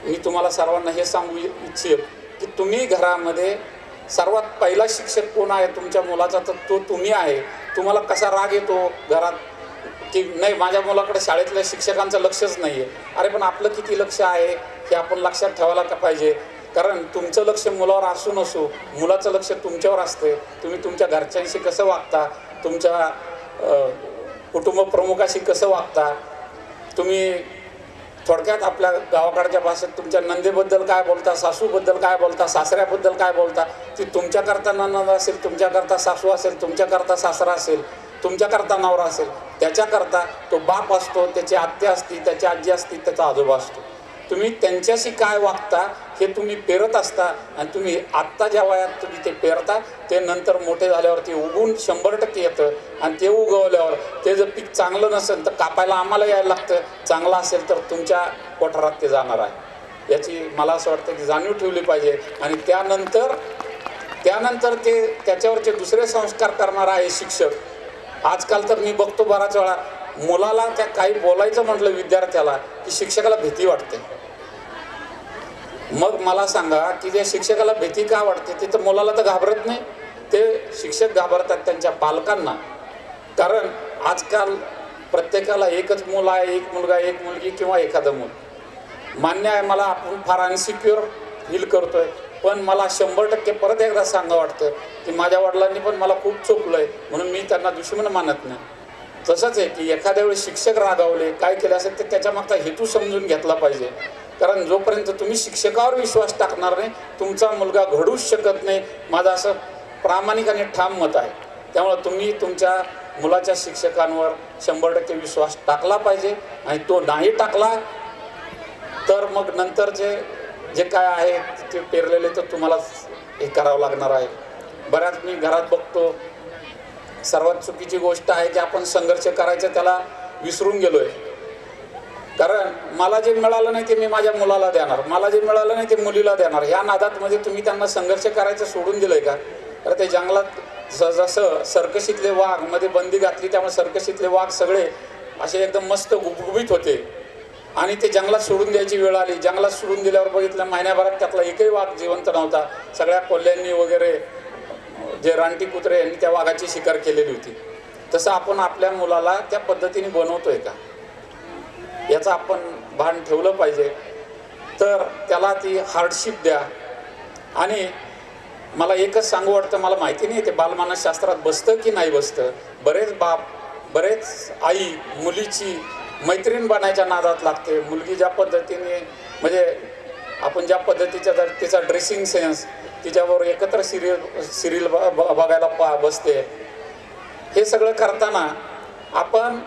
मी तुम्हाला सर्वांना हे सांगू इच्छित की तुम्ही घरामध्ये सर्वात पहिला शिक्षक कोण आहे तुमच्या मुलाचा, तर तो तुम्ही आहे. तुम्हाला कसा राग येतो घरात की नाही माझ्या मुलाकडे शाळेतल्या शिक्षकांचं लक्षच नाही आहे. अरे पण आपलं किती लक्ष आहे हे आपण लक्षात ठेवायला का पाहिजे. कारण तुमचं लक्ष मुलावर असू नसो, मुलाचं लक्ष तुमच्यावर असते. तुम्ही तुमच्या घरच्यांशी कसं वागता, तुमच्या कुटुंब प्रमुखाशी कसं वागता, तुम्ही थोडक्यात आपल्या गावाकडच्या भाषेत तुमच्या नंदेबद्दल काय बोलता, सासूबद्दल काय बोलता, सासऱ्याबद्दल काय बोलता. ती तुमच्याकरता नणंद असेल, तुमच्याकरता सासू असेल, तुमच्याकरता सासरा असेल, तुमच्याकरता नवरा असेल, त्याच्याकरता तो बाप असतो, त्याची आत्या असती, त्याची आजी असती, त्याचा आजोबा असतो. तुम्ही त्यांच्याशी काय वागता हे तुम्ही पेरत असता आणि तुम्ही आत्ता ज्या वयात तुम्ही ते पेरता ते नंतर मोठे झाल्यावर ते उगवून 100% येतं. आणि ते उगवल्यावर ते जर पीक चांगलं नसेल तर कापायला आम्हाला यायला लागतं, चांगलं असेल तर तुमच्या कोठारात ते जाणार आहे. याची मला असं वाटतं की जाणीव ठेवली पाहिजे. आणि त्यानंतर ते त्याच्यावरचे दुसरे संस्कार करणार आहे शिक्षक. आजकाल तर मी बघतो बराच वेळा मुलाला त्या काही बोलायचं म्हटलं विद्यार्थ्याला की शिक्षकाला भीती वाटते. मग मला सांगा की त्या शिक्षकाला भीती का वाटते, ते तर मुलाला तर घाबरत नाही, ते शिक्षक घाबरतात त्यांच्या पालकांना. कारण आजकाल प्रत्येकाला एकच मूल आहे, एक मुलगा, एक मुलगी किंवा एखादं मूल. मान्य आहे मला आपण फार अनसिक्युअर फील करतोय, पण मला 100% परत एकदा सांगा वाटतं की माझ्या वडिलांनी पण मला खूप चुकलंय म्हणून मी त्यांना दुश्मन मानत नाही. तसंच आहे की एखाद्या वेळी शिक्षक रागावले काय केलं असेल तर त्याच्यामागचा हेतू समजून घेतला पाहिजे. कारण जोपर्यंत तुम्ही शिक्षकावर विश्वास टाकणार नाही तुमचा मुलगा घडूच शकत नाही, माझं असं प्रामाणिक आणि ठाम मत आहे. त्यामुळे तुम्ही तुमच्या मुलाच्या शिक्षकांवर 100% विश्वास टाकला पाहिजे. आणि तो नाही टाकला तर मग नंतरचे जे काय आहे ते पेरलेले तर तुम्हालाच हे करावं लागणार आहे. बऱ्याच मी घरात बघतो सर्वात चुकीची गोष्ट आहे की आपण संघर्ष करायचं त्याला विसरून गेलोय. कारण मला जे मिळालं नाही ते मी माझ्या मुलाला देणार, मला जे मिळालं नाही ते मुलीला देणार, ह्या नादात मध्ये तुम्ही त्यांना संघर्ष करायचं सोडून दिलंय का. तर ते जंगलात जसं सर्कशीतले वाघ मध्ये बंदी घातली त्यामुळे सर्कशीतले वाघ सगळे असे एकदम मस्त गुबगुबीत होते आणि ते जंगलात सोडून द्यायची वेळ आली. जंगलात सोडून दिल्यावर बघितलं महिन्याभरात त्यातला एकही वाघ जिवंत नव्हता. सगळ्या कोल्ह्यांनी वगैरे जे रानटी कुत्रे यांनी त्या वाघाची शिकार केलेली होती. तसं आपण आपल्या मुलाला त्या पद्धतीने बनवतोय का याचं आपण भान ठेवलं पाहिजे. तर त्याला ती हार्डशिप द्या. आणि मला एकच सांगू वाटतं, मला माहिती नाही ते बालमानसशास्त्रात बसतं की नाही बसतं, बरेच बाप बरेच आई मुलीची मैत्रीण बनायच्या नादात लागते. मुलगी ज्या पद्धतीने म्हणजे आपण ज्या पद्धतीच्या तिचा ड्रेसिंग सेन्स तिच्याबरोबर एकत्र सिरियल बघायला बसते. हे सगळं करताना आपण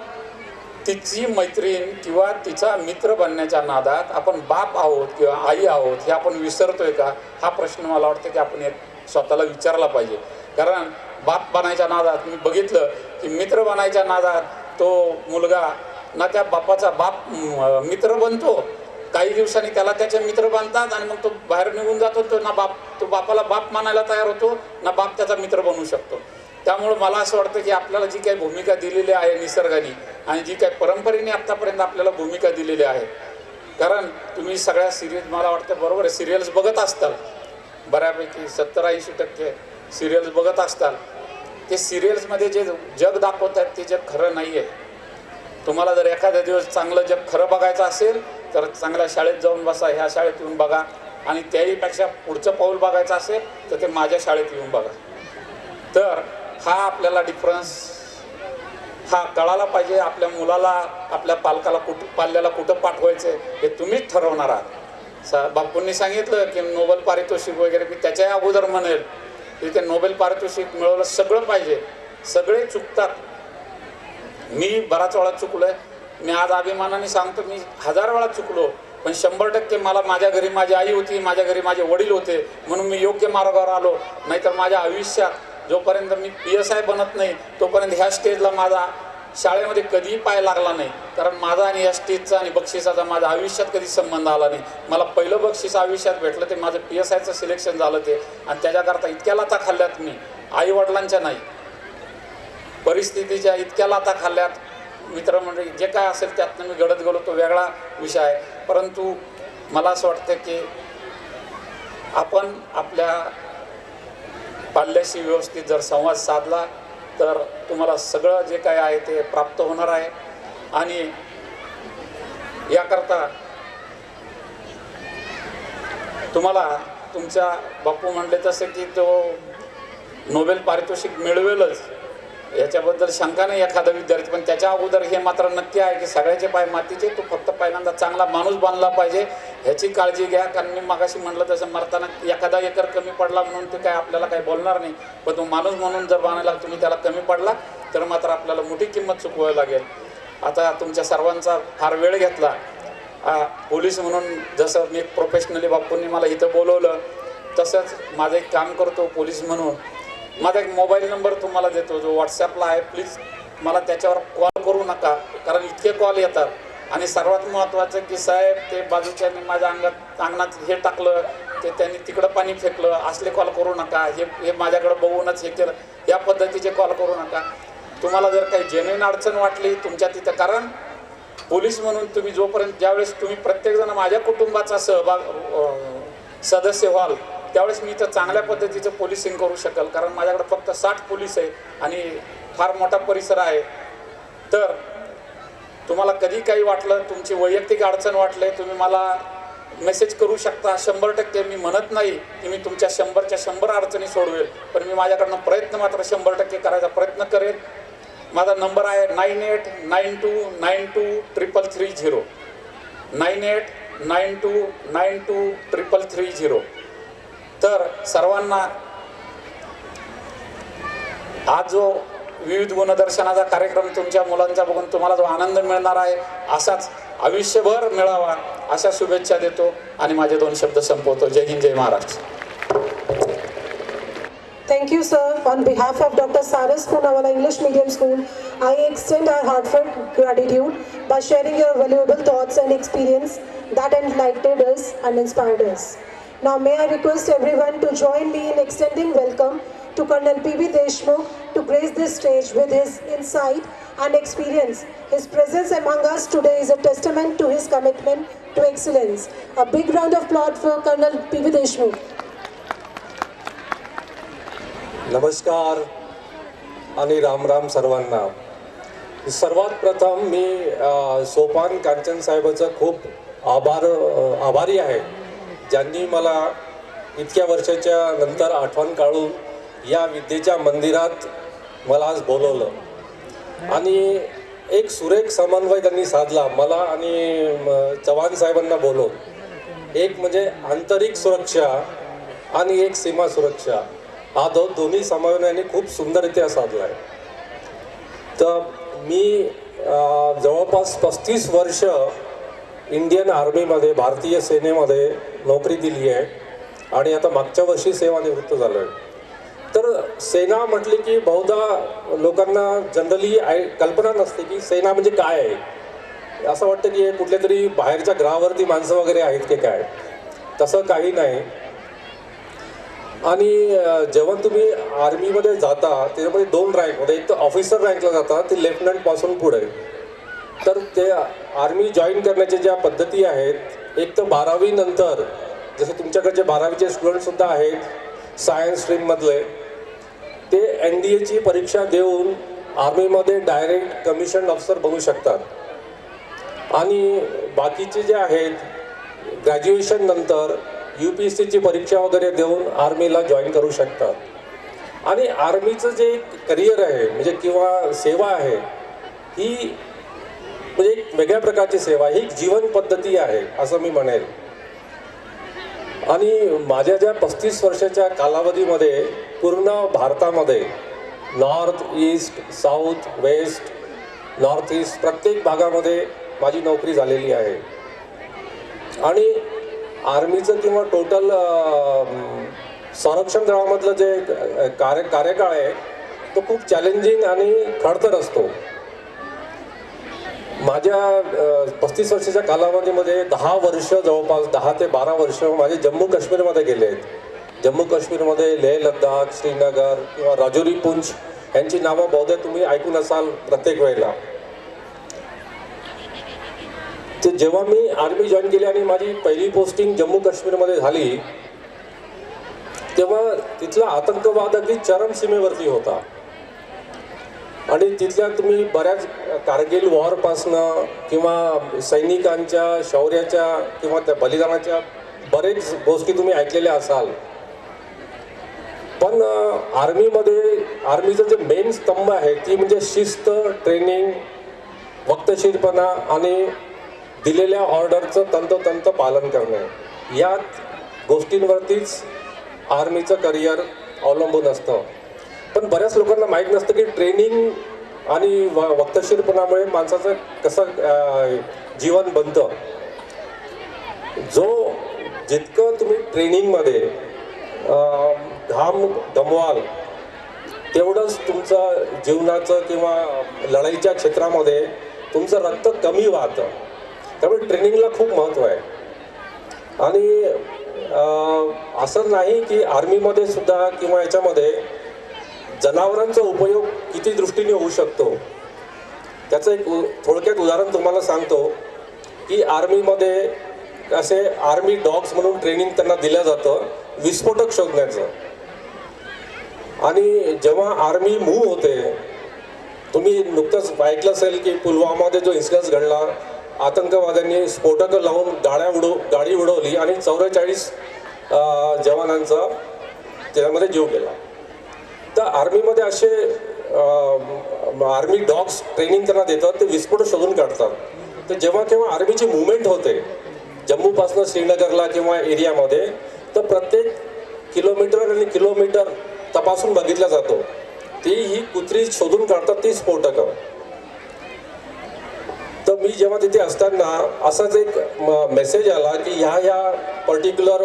तिची मैत्रीण किंवा तिचा मित्र बनण्याच्या नादात आपण बाप आहोत किंवा आई आहोत हे आपण विसरतोय का, हा प्रश्न मला वाटतं की आपण एक स्वतःला विचारला पाहिजे. कारण बाप बनायच्या नादात मी बघितलं की मित्र बनायच्या नादात तो मुलगा ना त्या बापाचा बाप मित्र बनतो, काही दिवसांनी त्याला त्याचे मित्र बनतात आणि मग तो बाहेर निघून जातो. तो बापाला बाप मानायला तयार होतो ना बाप त्याचा मित्र बनवू शकतो. त्यामुळे मला असं वाटतं की आपल्याला जी काही भूमिका दिलेली आहे निसर्गाने आणि जी काही परंपरेने आत्तापर्यंत आपल्याला भूमिका दिलेली आहे, कारण तुम्ही सगळ्या सिरियल मला वाटतं बरोबर आहे सिरियल्स बघत असताल, बऱ्यापैकी 70-80% सिरियल्स बघत असताल. ते सिरियल्समध्ये जे जग दाखवत आहेत ते जग खरं नाही आहे. तुम्हाला जर एखाद्या दिवस चांगलं जग खरं बघायचं असेल तर चांगल्या शाळेत जाऊन बसा, ह्या शाळेत येऊन बघा. आणि त्याहीपेक्षा पुढचं पाऊल बघायचं असेल तर ते माझ्या शाळेत येऊन बघा. तर हा आपल्याला डिफरन्स हा कळाला पाहिजे. आपल्या मुलाला आपल्या पाल्याला कुठं पाठवायचं हे तुम्हीच ठरवणार आहात. बापूंनी सांगितलं की नोबेल पारितोषिक वगैरे, मी त्याच्याही अगोदर म्हणेल की ते नोबेल पारितोषिक मिळवलं सगळं पाहिजे, सगळे चुकतात. मी बराच वेळा चुकलोय. मी आज अभिमानाने सांगतो, मी 1000 वेळा चुकलो, पण 100% मला माझ्या घरी माझी आई होती, माझ्या घरी माझे वडील होते, म्हणून मी योग्य मार्गावर आलो. नाहीतर माझ्या आयुष्यात जोपर्यंत मी PSI बनत नाही तोपर्यंत ह्या स्टेजला माझा शाळेमध्ये कधीही पाय लागला नाही. कारण माझा आणि या स्टेजचा आणि बक्षिसाचा माझ्या आयुष्यात कधी संबंध आला नाही. मला पहिलं बक्षीस आयुष्यात भेटलं ते माझं PSIचं सिलेक्शन झालं ते, आणि त्याच्याकरता इतक्या लाथा खाल्ल्यात मी, आईवडिलांच्या नाही, परिस्थितीच्या इतक्या लाथा खाल्ल्यात. मित्रमंडळी जे काय असेल त्यातनं मी घडत गेलो तो वेगळा विषय आहे. परंतु मला असं वाटतं की आपण आपल्या पाल्याशी व्यवस्थित जर संवाद साधला तर तुम्हाला सगळं जे काय आहे ते प्राप्त होणार आहे. आणि याकरता तुम्हाला तुमच्या बापू म्हणले तसे की तो नोबेल पारितोषिक मिळवेलच याच्याबद्दल शंका नाही एखादा विद्यार्थी, पण त्याच्या अगोदर हे मात्र नक्की आहे की सगळ्याचे पाय मातीचे, तो फक्त पहिल्यांदा चांगला माणूस बांधला पाहिजे ह्याची काळजी घ्या. कारण मी मागाशी म्हटलं तसं मरताना एखादा एकर कमी पडला म्हणून ते काय आपल्याला काही बोलणार नाही, पण तो माणूस म्हणून जर बांधायला तुम्ही त्याला कमी पडला तर मात्र आपल्याला मोठी किंमत चुकवावी लागेल. आता तुमच्या सर्वांचा फार वेळ घेतला. पोलीस म्हणून जसं मी प्रोफेशनली बापूंनी मला इथं बोलवलं तसंच माझं एक काम करतो पोलीस म्हणून. माझा एक मोबाईल नंबर तुम्हाला देतो जो व्हॉट्सॲपला आहे. प्लीज मला त्याच्यावर कॉल करू नका, कारण इतके कॉल येतात. आणि सर्वात महत्त्वाचं की साहेब ते बाजूच्यानी माझ्या अंगणात हे टाकलं, ते त्यांनी तिकडं पाणी फेकलं, असले कॉल करू नका. हे माझ्याकडं बघूनच हे केलं, या पद्धतीचे कॉल करू नका. तुम्हाला जर काही जेन्युइन अडचण वाटली तुमच्या तिथं, कारण पोलीस म्हणून तुम्ही जोपर्यंत ज्यावेळेस तुम्ही प्रत्येकजण माझ्या कुटुंबाचा सदस्य व्हाल त्यावेळेस मी इथं चांगल्या पद्धतीचं पोलिसिंग करू शकेल. कारण माझ्याकडे फक्त 60 पोलीस आहे आणि फार मोठा परिसर आहे. तर तुम्हाला कधी काही वाटलं, तुमची वैयक्तिक अडचण वाटले, तुम्ही मला मेसेज करू शकता. 100% मी म्हणत नाही की मी तुमच्या 100च्या 100 अडचणी सोडवेल, पण मी माझ्याकडनं प्रयत्न मात्र 100% करायचा प्रयत्न करेन. माझा नंबर आहे 9892923330 9892923330. तर सर्वांना आज जो विविध गुणदर्शनाचा कार्यक्रम तुमच्या मुलांचा बघून तुम्हाला जो आनंद मिळणार आहे असाच आयुष्यभर मिळावा अशा शुभेच्छा देतो आणि माझे 2 शब्द संपवतो. जय हिंद, जय Maharashtra. Thank you, sir. On behalf of Dr. Saras Poonawalla English Medium School, I extend our heartfelt gratitude by sharing your valuable thoughts and experience that enlightened us and inspired us. Now, may I request everyone to join me in extending welcome to Colonel P.V. Deshmukh to grace this stage with his insight and experience. His presence among us today is a testament to his commitment to excellence. A big round of applause for Colonel P.V. Deshmukh. नमस्कार आणि राम राम सर्वांना. सर्वात प्रथम मी सोपान कांचन साहेबाचं खूप आभारी आहे, ज्यांनी मला इतक्या वर्षाच्या नंतर आठवण काढून या विद्येच्या मंदिरात मला आज बोलवलं आणि एक सुरेख समन्वय त्यांनी साधला मला आणि चव्हाण साहेबांना बोलवून. एक म्हणजे आंतरिक सुरक्षा आणि एक सीमा सुरक्षा, हा दोन्ही समन्वयाने खूप सुंदररित्या साधला आहे. तर मी जवळपास 35 वर्ष इंडियन आर्मीमध्ये, भारतीय सेनेमध्ये नोकरी दिली आहे आणि आता मागच्या वर्षी सेवानिवृत्त झालो आहे. तर सेना म्हटली की बहुधा लोकांना जनरली कल्पना नसते की सेना म्हणजे काय आहे. असं वाटतं की हे कुठल्या तरी बाहेरच्या ग्रहावरती माणसं वगैरे आहेत की काय. तसं काही नाही. आणि जेव्हा तुम्ही आर्मीमध्ये जाता त्याच्यामध्ये 2 रँकमध्ये, एक तर ऑफिसर रँकला जाता, ते लेफ्टनंटपासून पुढे. तर ते आर्मी जॉईन करण्याच्या ज्या पद्धती आहेत, एक तर 12वी नंतर, जसे तुमच्याकडचे 12वीचे स्टुडंटसुद्धा आहेत सायन्स स्ट्रीममधले, ते NDAची परीक्षा देऊन आर्मीमध्ये डायरेक्ट कमिशन ऑफिसर बनू शकतात. आणि बाकीचे जे आहेत ग्रॅज्युएशन नंतर UPSCची परीक्षा वगैरे देऊन आर्मीला जॉईन करू शकतात. आणि आर्मीचं जे करिअर आहे म्हणजे किंवा सेवा आहे, ही म्हणजे एक वेगळ्या प्रकारची सेवा, ही जीवन पद्धती आहे असं मी म्हणेल. आणि माझ्या ज्या 35 वर्षाच्या कालावधीमध्ये पूर्ण भारतामध्ये north east, south, west, north east प्रत्येक भागामध्ये माझी नोकरी झालेली आहे. आणि आर्मीचं किंवा टोटल संरक्षण दलामधलं जे कार्यकाळ आहे तो खूप चॅलेंजिंग आणि खडतर असतो. माझ्या 35 वर्षाच्या कालावधीमध्ये 10 वर्ष, जवळपास 10 ते 12 वर्ष माझे जम्मू काश्मीरमध्ये गेले आहेत. जम्मू काश्मीरमध्ये लेह लडाख, श्रीनगर किंवा राजौरी, पुंछ यांची नावं बहुधा तुम्ही ऐकून असाल प्रत्येक वेळेला. ते जेव्हा मी आर्मी जॉईन केली आणि माझी पहिली पोस्टिंग जम्मू काश्मीरमध्ये झाली तेव्हा तिथला आतंकवाद अगदी चरमसीमेवरती होता. आणि तिथल्या तुम्ही बऱ्याच कारगिल वॉरपासनं किंवा सैनिकांच्या शौर्याच्या किंवा त्या बलिदानाच्या बरेच गोष्टी तुम्ही ऐकलेल्या असाल. पण आर्मीचं जे मेन स्तंभ आहे ती म्हणजे शिस्त, ट्रेनिंग, वक्तशीरपणा आणि दिलेल्या ऑर्डरचं तंतोतंत पालन करणे. या गोष्टींवरतीच आर्मीचं करिअर अवलंबून असतं. पण बऱ्याच लोकांना माहीत नसतं की ट्रेनिंग आणि वक्तशीरपणामुळे माणसाचं कसं जीवन बनतं. जितकं तुम्ही ट्रेनिंगमध्ये घाम गमवाल तेवढंच तुमचं जीवनाचं किंवा लढाईच्या क्षेत्रामध्ये तुमचं रक्त कमी वाहतं. त्यामुळे ट्रेनिंगला खूप महत्त्व आहे. आणि असं नाही की आर्मीमध्ये सुद्धा किंवा याच्यामध्ये जनावरांचा उपयोग किती दृष्टीने होऊ शकतो. त्याचं एक थोडक्यात उदाहरण तुम्हाला सांगतो की आर्मीमध्ये असे आर्मी डॉग्स म्हणून ट्रेनिंग त्यांना दिलं जातं विस्फोटक शोधण्याचं. आणि जेव्हा आर्मी मूव्ह होते, तुम्ही नुकतंच ऐकलं असेल की पुलवामामध्ये जो इन्सिडन्स घडला, आतंकवाद्यांनी स्फोटकं लावून गाडी उडवली आणि 44 जवानांचा त्याच्यामध्ये जीव गेला. तर आर्मीमध्ये असे आर्मी डॉग्स ट्रेनिंग त्यांना देतात, ते विस्फोट शोधून काढतात. तर जेव्हा केव्हा आर्मीची मुवमेंट होते जम्मूपासून श्रीनगरला किंवा एरियामध्ये, तर प्रत्येक किलोमीटर आणि किलोमीटर तपासून बघितला जातो. ही कुत्री शोधून काढतात ती स्फोटकं. तर मी जेव्हा तिथे असताना असाच एक मेसेज आला की ह्या पर्टिक्युलर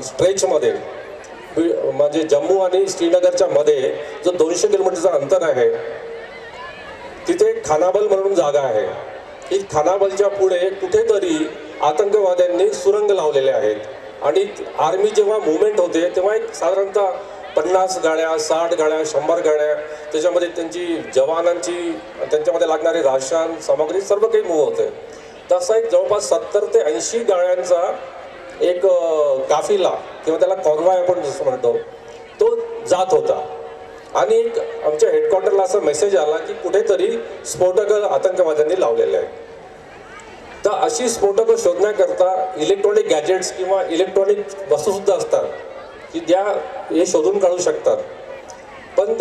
स्ट्रेचमध्ये म्हणजे जम्मू आणि श्रीनगरच्या मध्ये जो 200 किलोमीटरचा अंतर आहे तिथे खानाबल म्हणून जागा आहे. ही खानाबलच्या पुढे कुठेतरी आतंकवाद्यांनी सुरंग लावलेले आहेत. आणि आर्मी जेव्हा मुवमेंट होते तेव्हा एक साधारणतः 50 गाड्या, 60 गाड्या, 100 गाड्या, त्याच्यामध्ये त्यांची जवानांची त्यांच्यामध्ये लागणारी राशन सामग्री सर्व काही मूव्ह होते. तसा एक जवळपास 70 ते 80 गाड्यांचा एक काफिला किंवा त्याला कॉन्वॉय आपण जसं म्हणतो तो जात होता. आणि एक आमच्या हेडक्वार्टरला असा मेसेज आला की कुठेतरी स्फोटकं आतंकवाद्यांनी लावलेले आहेत. तर अशी स्फोटकं शोधण्याकरता इलेक्ट्रॉनिक गॅजेट्स किंवा इलेक्ट्रॉनिक वस्तूसुद्धा असतात की त्या हे शोधून काढू शकतात. पण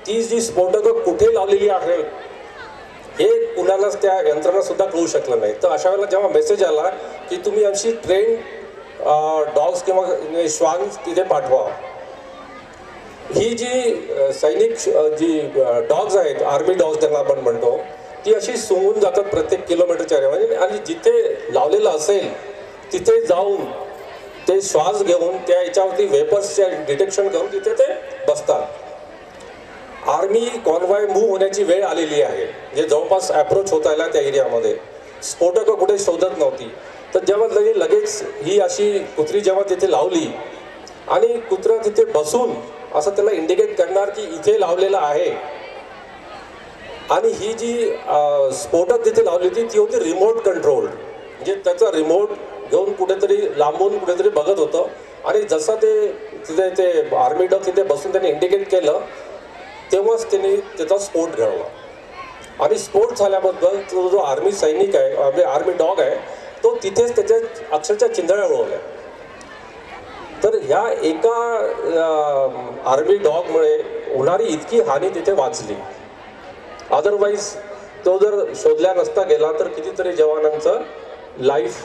ती जी स्फोटकं कुठे लावलेली आहेत हे कुणालाच त्या यंत्रणा सुद्धा कळू शकलं नाही. तर अशा वेळेला जेव्हा मेसेज आला की तुम्ही अशी ट्रेन डॉग्स किंवा श्वान तिथे पाठवा. ही जी सैनिक जी डॉग्स आहेत, आर्मी डॉग्स त्यांना आपण म्हणतो, ती अशी सुंगून जातात प्रत्येक किलोमीटरच्या एरियामध्ये. आणि जिथे लावलेलं असेल तिथे जाऊन ते श्वास घेऊन त्या याच्यावरती वेपर्सचे डिटेक्शन करून तिथे ते बसतात. आर्मी कॉन्वॉय मूव्ह होण्याची वेळ आलेली आहे, जे जवळपास अप्रोच होत आला त्या एरियामध्ये. स्फोटकं कुठे शोधत नव्हती. तर जेव्हा लगेच ही अशी कुत्री जेव्हा तिथे लावली आणि कुत्रा तिथे बसून असं त्याला इंडिकेट करणार की इथे लावलेलं आहे. आणि ही जी स्फोटक तिथे लावली होती ती होती रिमोट कंट्रोल्ड. म्हणजे त्याचा रिमोट घेऊन कुठेतरी लांबून कुठेतरी बघत होतं. आणि जसं ते आर्मी डॉग तिथे बसून त्यांनी इंडिकेट केलं तेव्हाच त्यांनी त्याचा स्फोट घडला. आणि स्फोट झाल्याबद्दल तो जो आर्मी सैनिक आहे, आर्मी डॉग आहे, तो तिथेच त्याच्या अक्षरशः चिंधड्या उडवल्या. तर ह्या एका आर्मी डॉगमुळे होणारी इतकी हानी तिथे वाचली. अदरवाईज तो जर शोधल्या नसता गेला तर कितीतरी जवानांचं लाईफ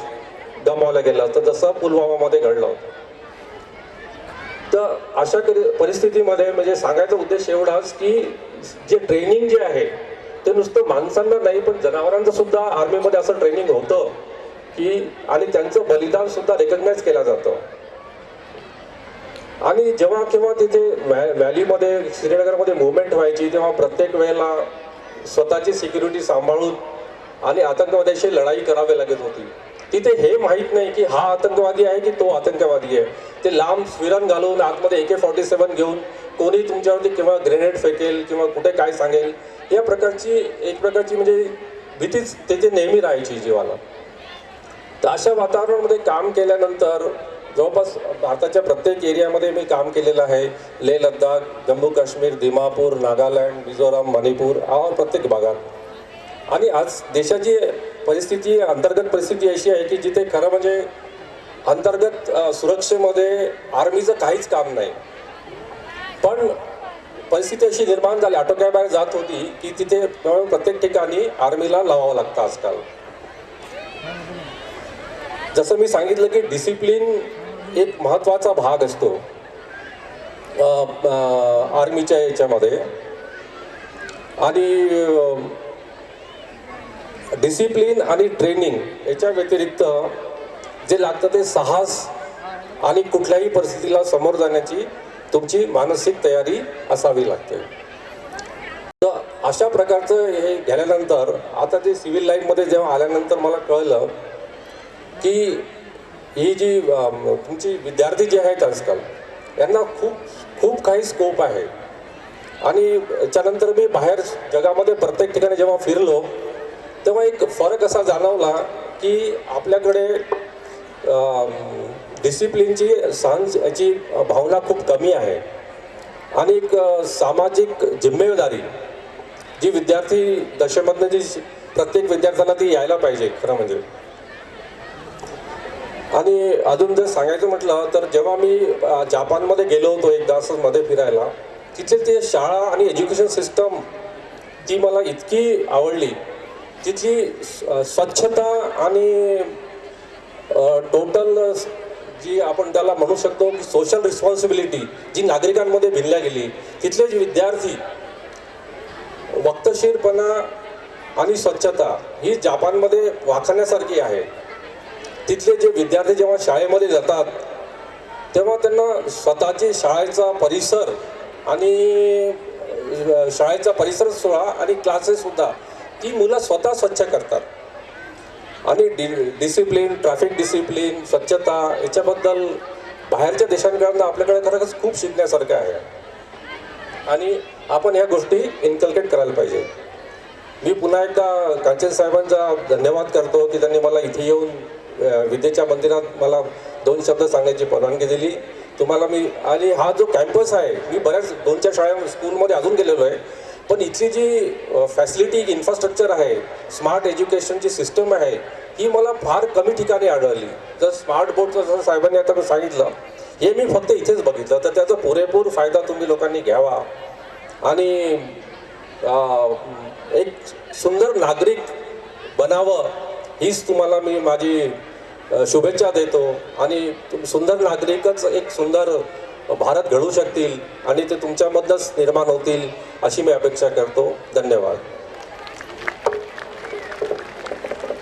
गमावलं गेलं होतं, जसं पुलवामामध्ये घडलं होतं. तर अशा परिस्थितीमध्ये म्हणजे सांगायचा उद्देश एवढाच की जे ट्रेनिंग जे आहे ते नुसतं माणसांना नाही पण जनावरांचं सुद्धा आर्मीमध्ये असं ट्रेनिंग होतं की आणि त्यांचं बलिदान सुद्धा रेकग्नाइज केलं जातं. आणि जेव्हा केव्हा तिथे व्हॅलीमध्ये श्रीनगरमध्ये मुवमेंट व्हायची तेव्हा प्रत्येक वेळेला स्वतःची सिक्युरिटी सांभाळून आणि आतंकवाद्याशी लढाई करावी लागत होती. तिथे हे माहीत नाही की हा आतंकवादी आहे की तो आतंकवादी आहे. ते लांब स्विरन घालून आतमध्ये AK-47 घेऊन कोणी तुमच्यावरती किंवा ग्रेनेड फेकेल किंवा कुठे काय सांगेल या प्रकारची एक प्रकारची म्हणजे भीतीच तिथे नेहमी राहायची जीवाला. तर अशा वातावरणामध्ये काम केल्यानंतर जवळपास भारताच्या प्रत्येक एरियामध्ये मी काम केलेलं आहे. लेह लडाख, जम्मू काश्मीर, दिमापूर, नागालँड, मिझोराम, मणिपूर प्रत्येक भागात. आणि आज देशाची परिस्थिती अंतर्गत परिस्थिती अशी आहे की जिथे खरं म्हणजे अंतर्गत सुरक्षेमध्ये आर्मीचं काहीच काम नाही. पण परिस्थिती अशी निर्माण झाली आटोक्याबाहेर जात होती की तिथे प्रत्येक ठिकाणी आर्मीला लावावं लागतं आजकाल. जसं मी सांगितलं की डिसिप्लिन एक महत्त्वाचा भाग असतो आर्मीच्या याच्यामध्ये. आणि डिसिप्लिन आणि ट्रेनिंग याच्या व्यतिरिक्त जे लागतं ते साहस आणि कुठल्याही परिस्थितीला समोर जाण्याची तुमची मानसिक तयारी असावी लागते. तर अशा प्रकारचं हे गेल्यानंतर आता ते सिव्हिल लाईफमध्ये जेव्हा आल्यानंतर मला कळलं की ही जी तुमची विद्यार्थी जे आहेत आजकाल यांना खूप काही स्कोप आहे. आणि याच्यानंतर मी बाहेर जगामध्ये प्रत्येक ठिकाणी जेव्हा फिरलो तेव्हा एक फरक असा जाणवला की आपल्याकडे डिसिप्लिनची याची भावना खूप कमी आहे. आणि एक सामाजिक जिम्मेदारी जी विद्यार्थी दशेमधनं जी प्रत्येक विद्यार्थ्यांना ती यायला पाहिजे खरं म्हणजे. आणि अजून जर सांगायचं म्हटलं तर जेव्हा मी जापानमध्ये गेलो होतो एकदा असं मध्ये फिरायला तिथले ते शाळा आणि एज्युकेशन सिस्टम ती मला इतकी आवडली. तिथली स्वच्छता आणि टोटल जी आपण त्याला म्हणू शकतो की सोशल रिस्पॉन्सिबिलिटी जी नागरिकांमध्ये भिनल्या गेली. तिथले जे विद्यार्थी वक्तशीरपणा आणि स्वच्छता ही जापानमध्ये वाखाणण्यासारखी आहे. तिथले जे विद्यार्थी जेव्हा शाळेमध्ये जातात तेव्हा त्यांना स्वतःची शाळेचा परिसर आणि शाळेचा परिसर सोडा आणि क्लासेससुद्धा ती मुलं स्वतः स्वच्छ करतात. आणि डिसिप्लिन, ट्रॅफिक डिसिप्लिन, स्वच्छता याच्याबद्दल बाहेरच्या देशांकडून आपल्याकडे खरंच खूप शिकण्यासारखं आहे. आणि आपण ह्या गोष्टी इन्कल्केट करायला पाहिजे. मी पुन्हा एकदा कांचन साहेबांचा धन्यवाद करतो की त्यांनी मला इथे येऊन विद्येच्या मंदिरात मला 2 शब्द सांगायची परवानगी दिली. तुम्हाला मी आणि हा जो कॅम्पस आहे मी बऱ्याच 2-4 शाळा स्कूलमध्ये अजून गेलेलो आहे पण इथली जी फॅसिलिटी इन्फ्रास्ट्रक्चर आहे स्मार्ट एज्युकेशनची सिस्टम आहे ही मला फार कमी ठिकाणी आढळली. जर स्मार्ट बोर्डचं जसं साहेबांनी आता सांगितलं हे मी फक्त इथेच बघितलं तर त्याचा पुरेपूर फायदा तुम्ही लोकांनी घ्यावा आणि एक सुंदर नागरिक बनावं हीच तुम्हाला मी माझी शुभेच्छा देतो. आणि सुंदर नागरिकच एक सुंदर भारत घडवू शकतील आणि ते तुमच्यामधनंच निर्माण होतील अशी मी अपेक्षा करतो. धन्यवाद.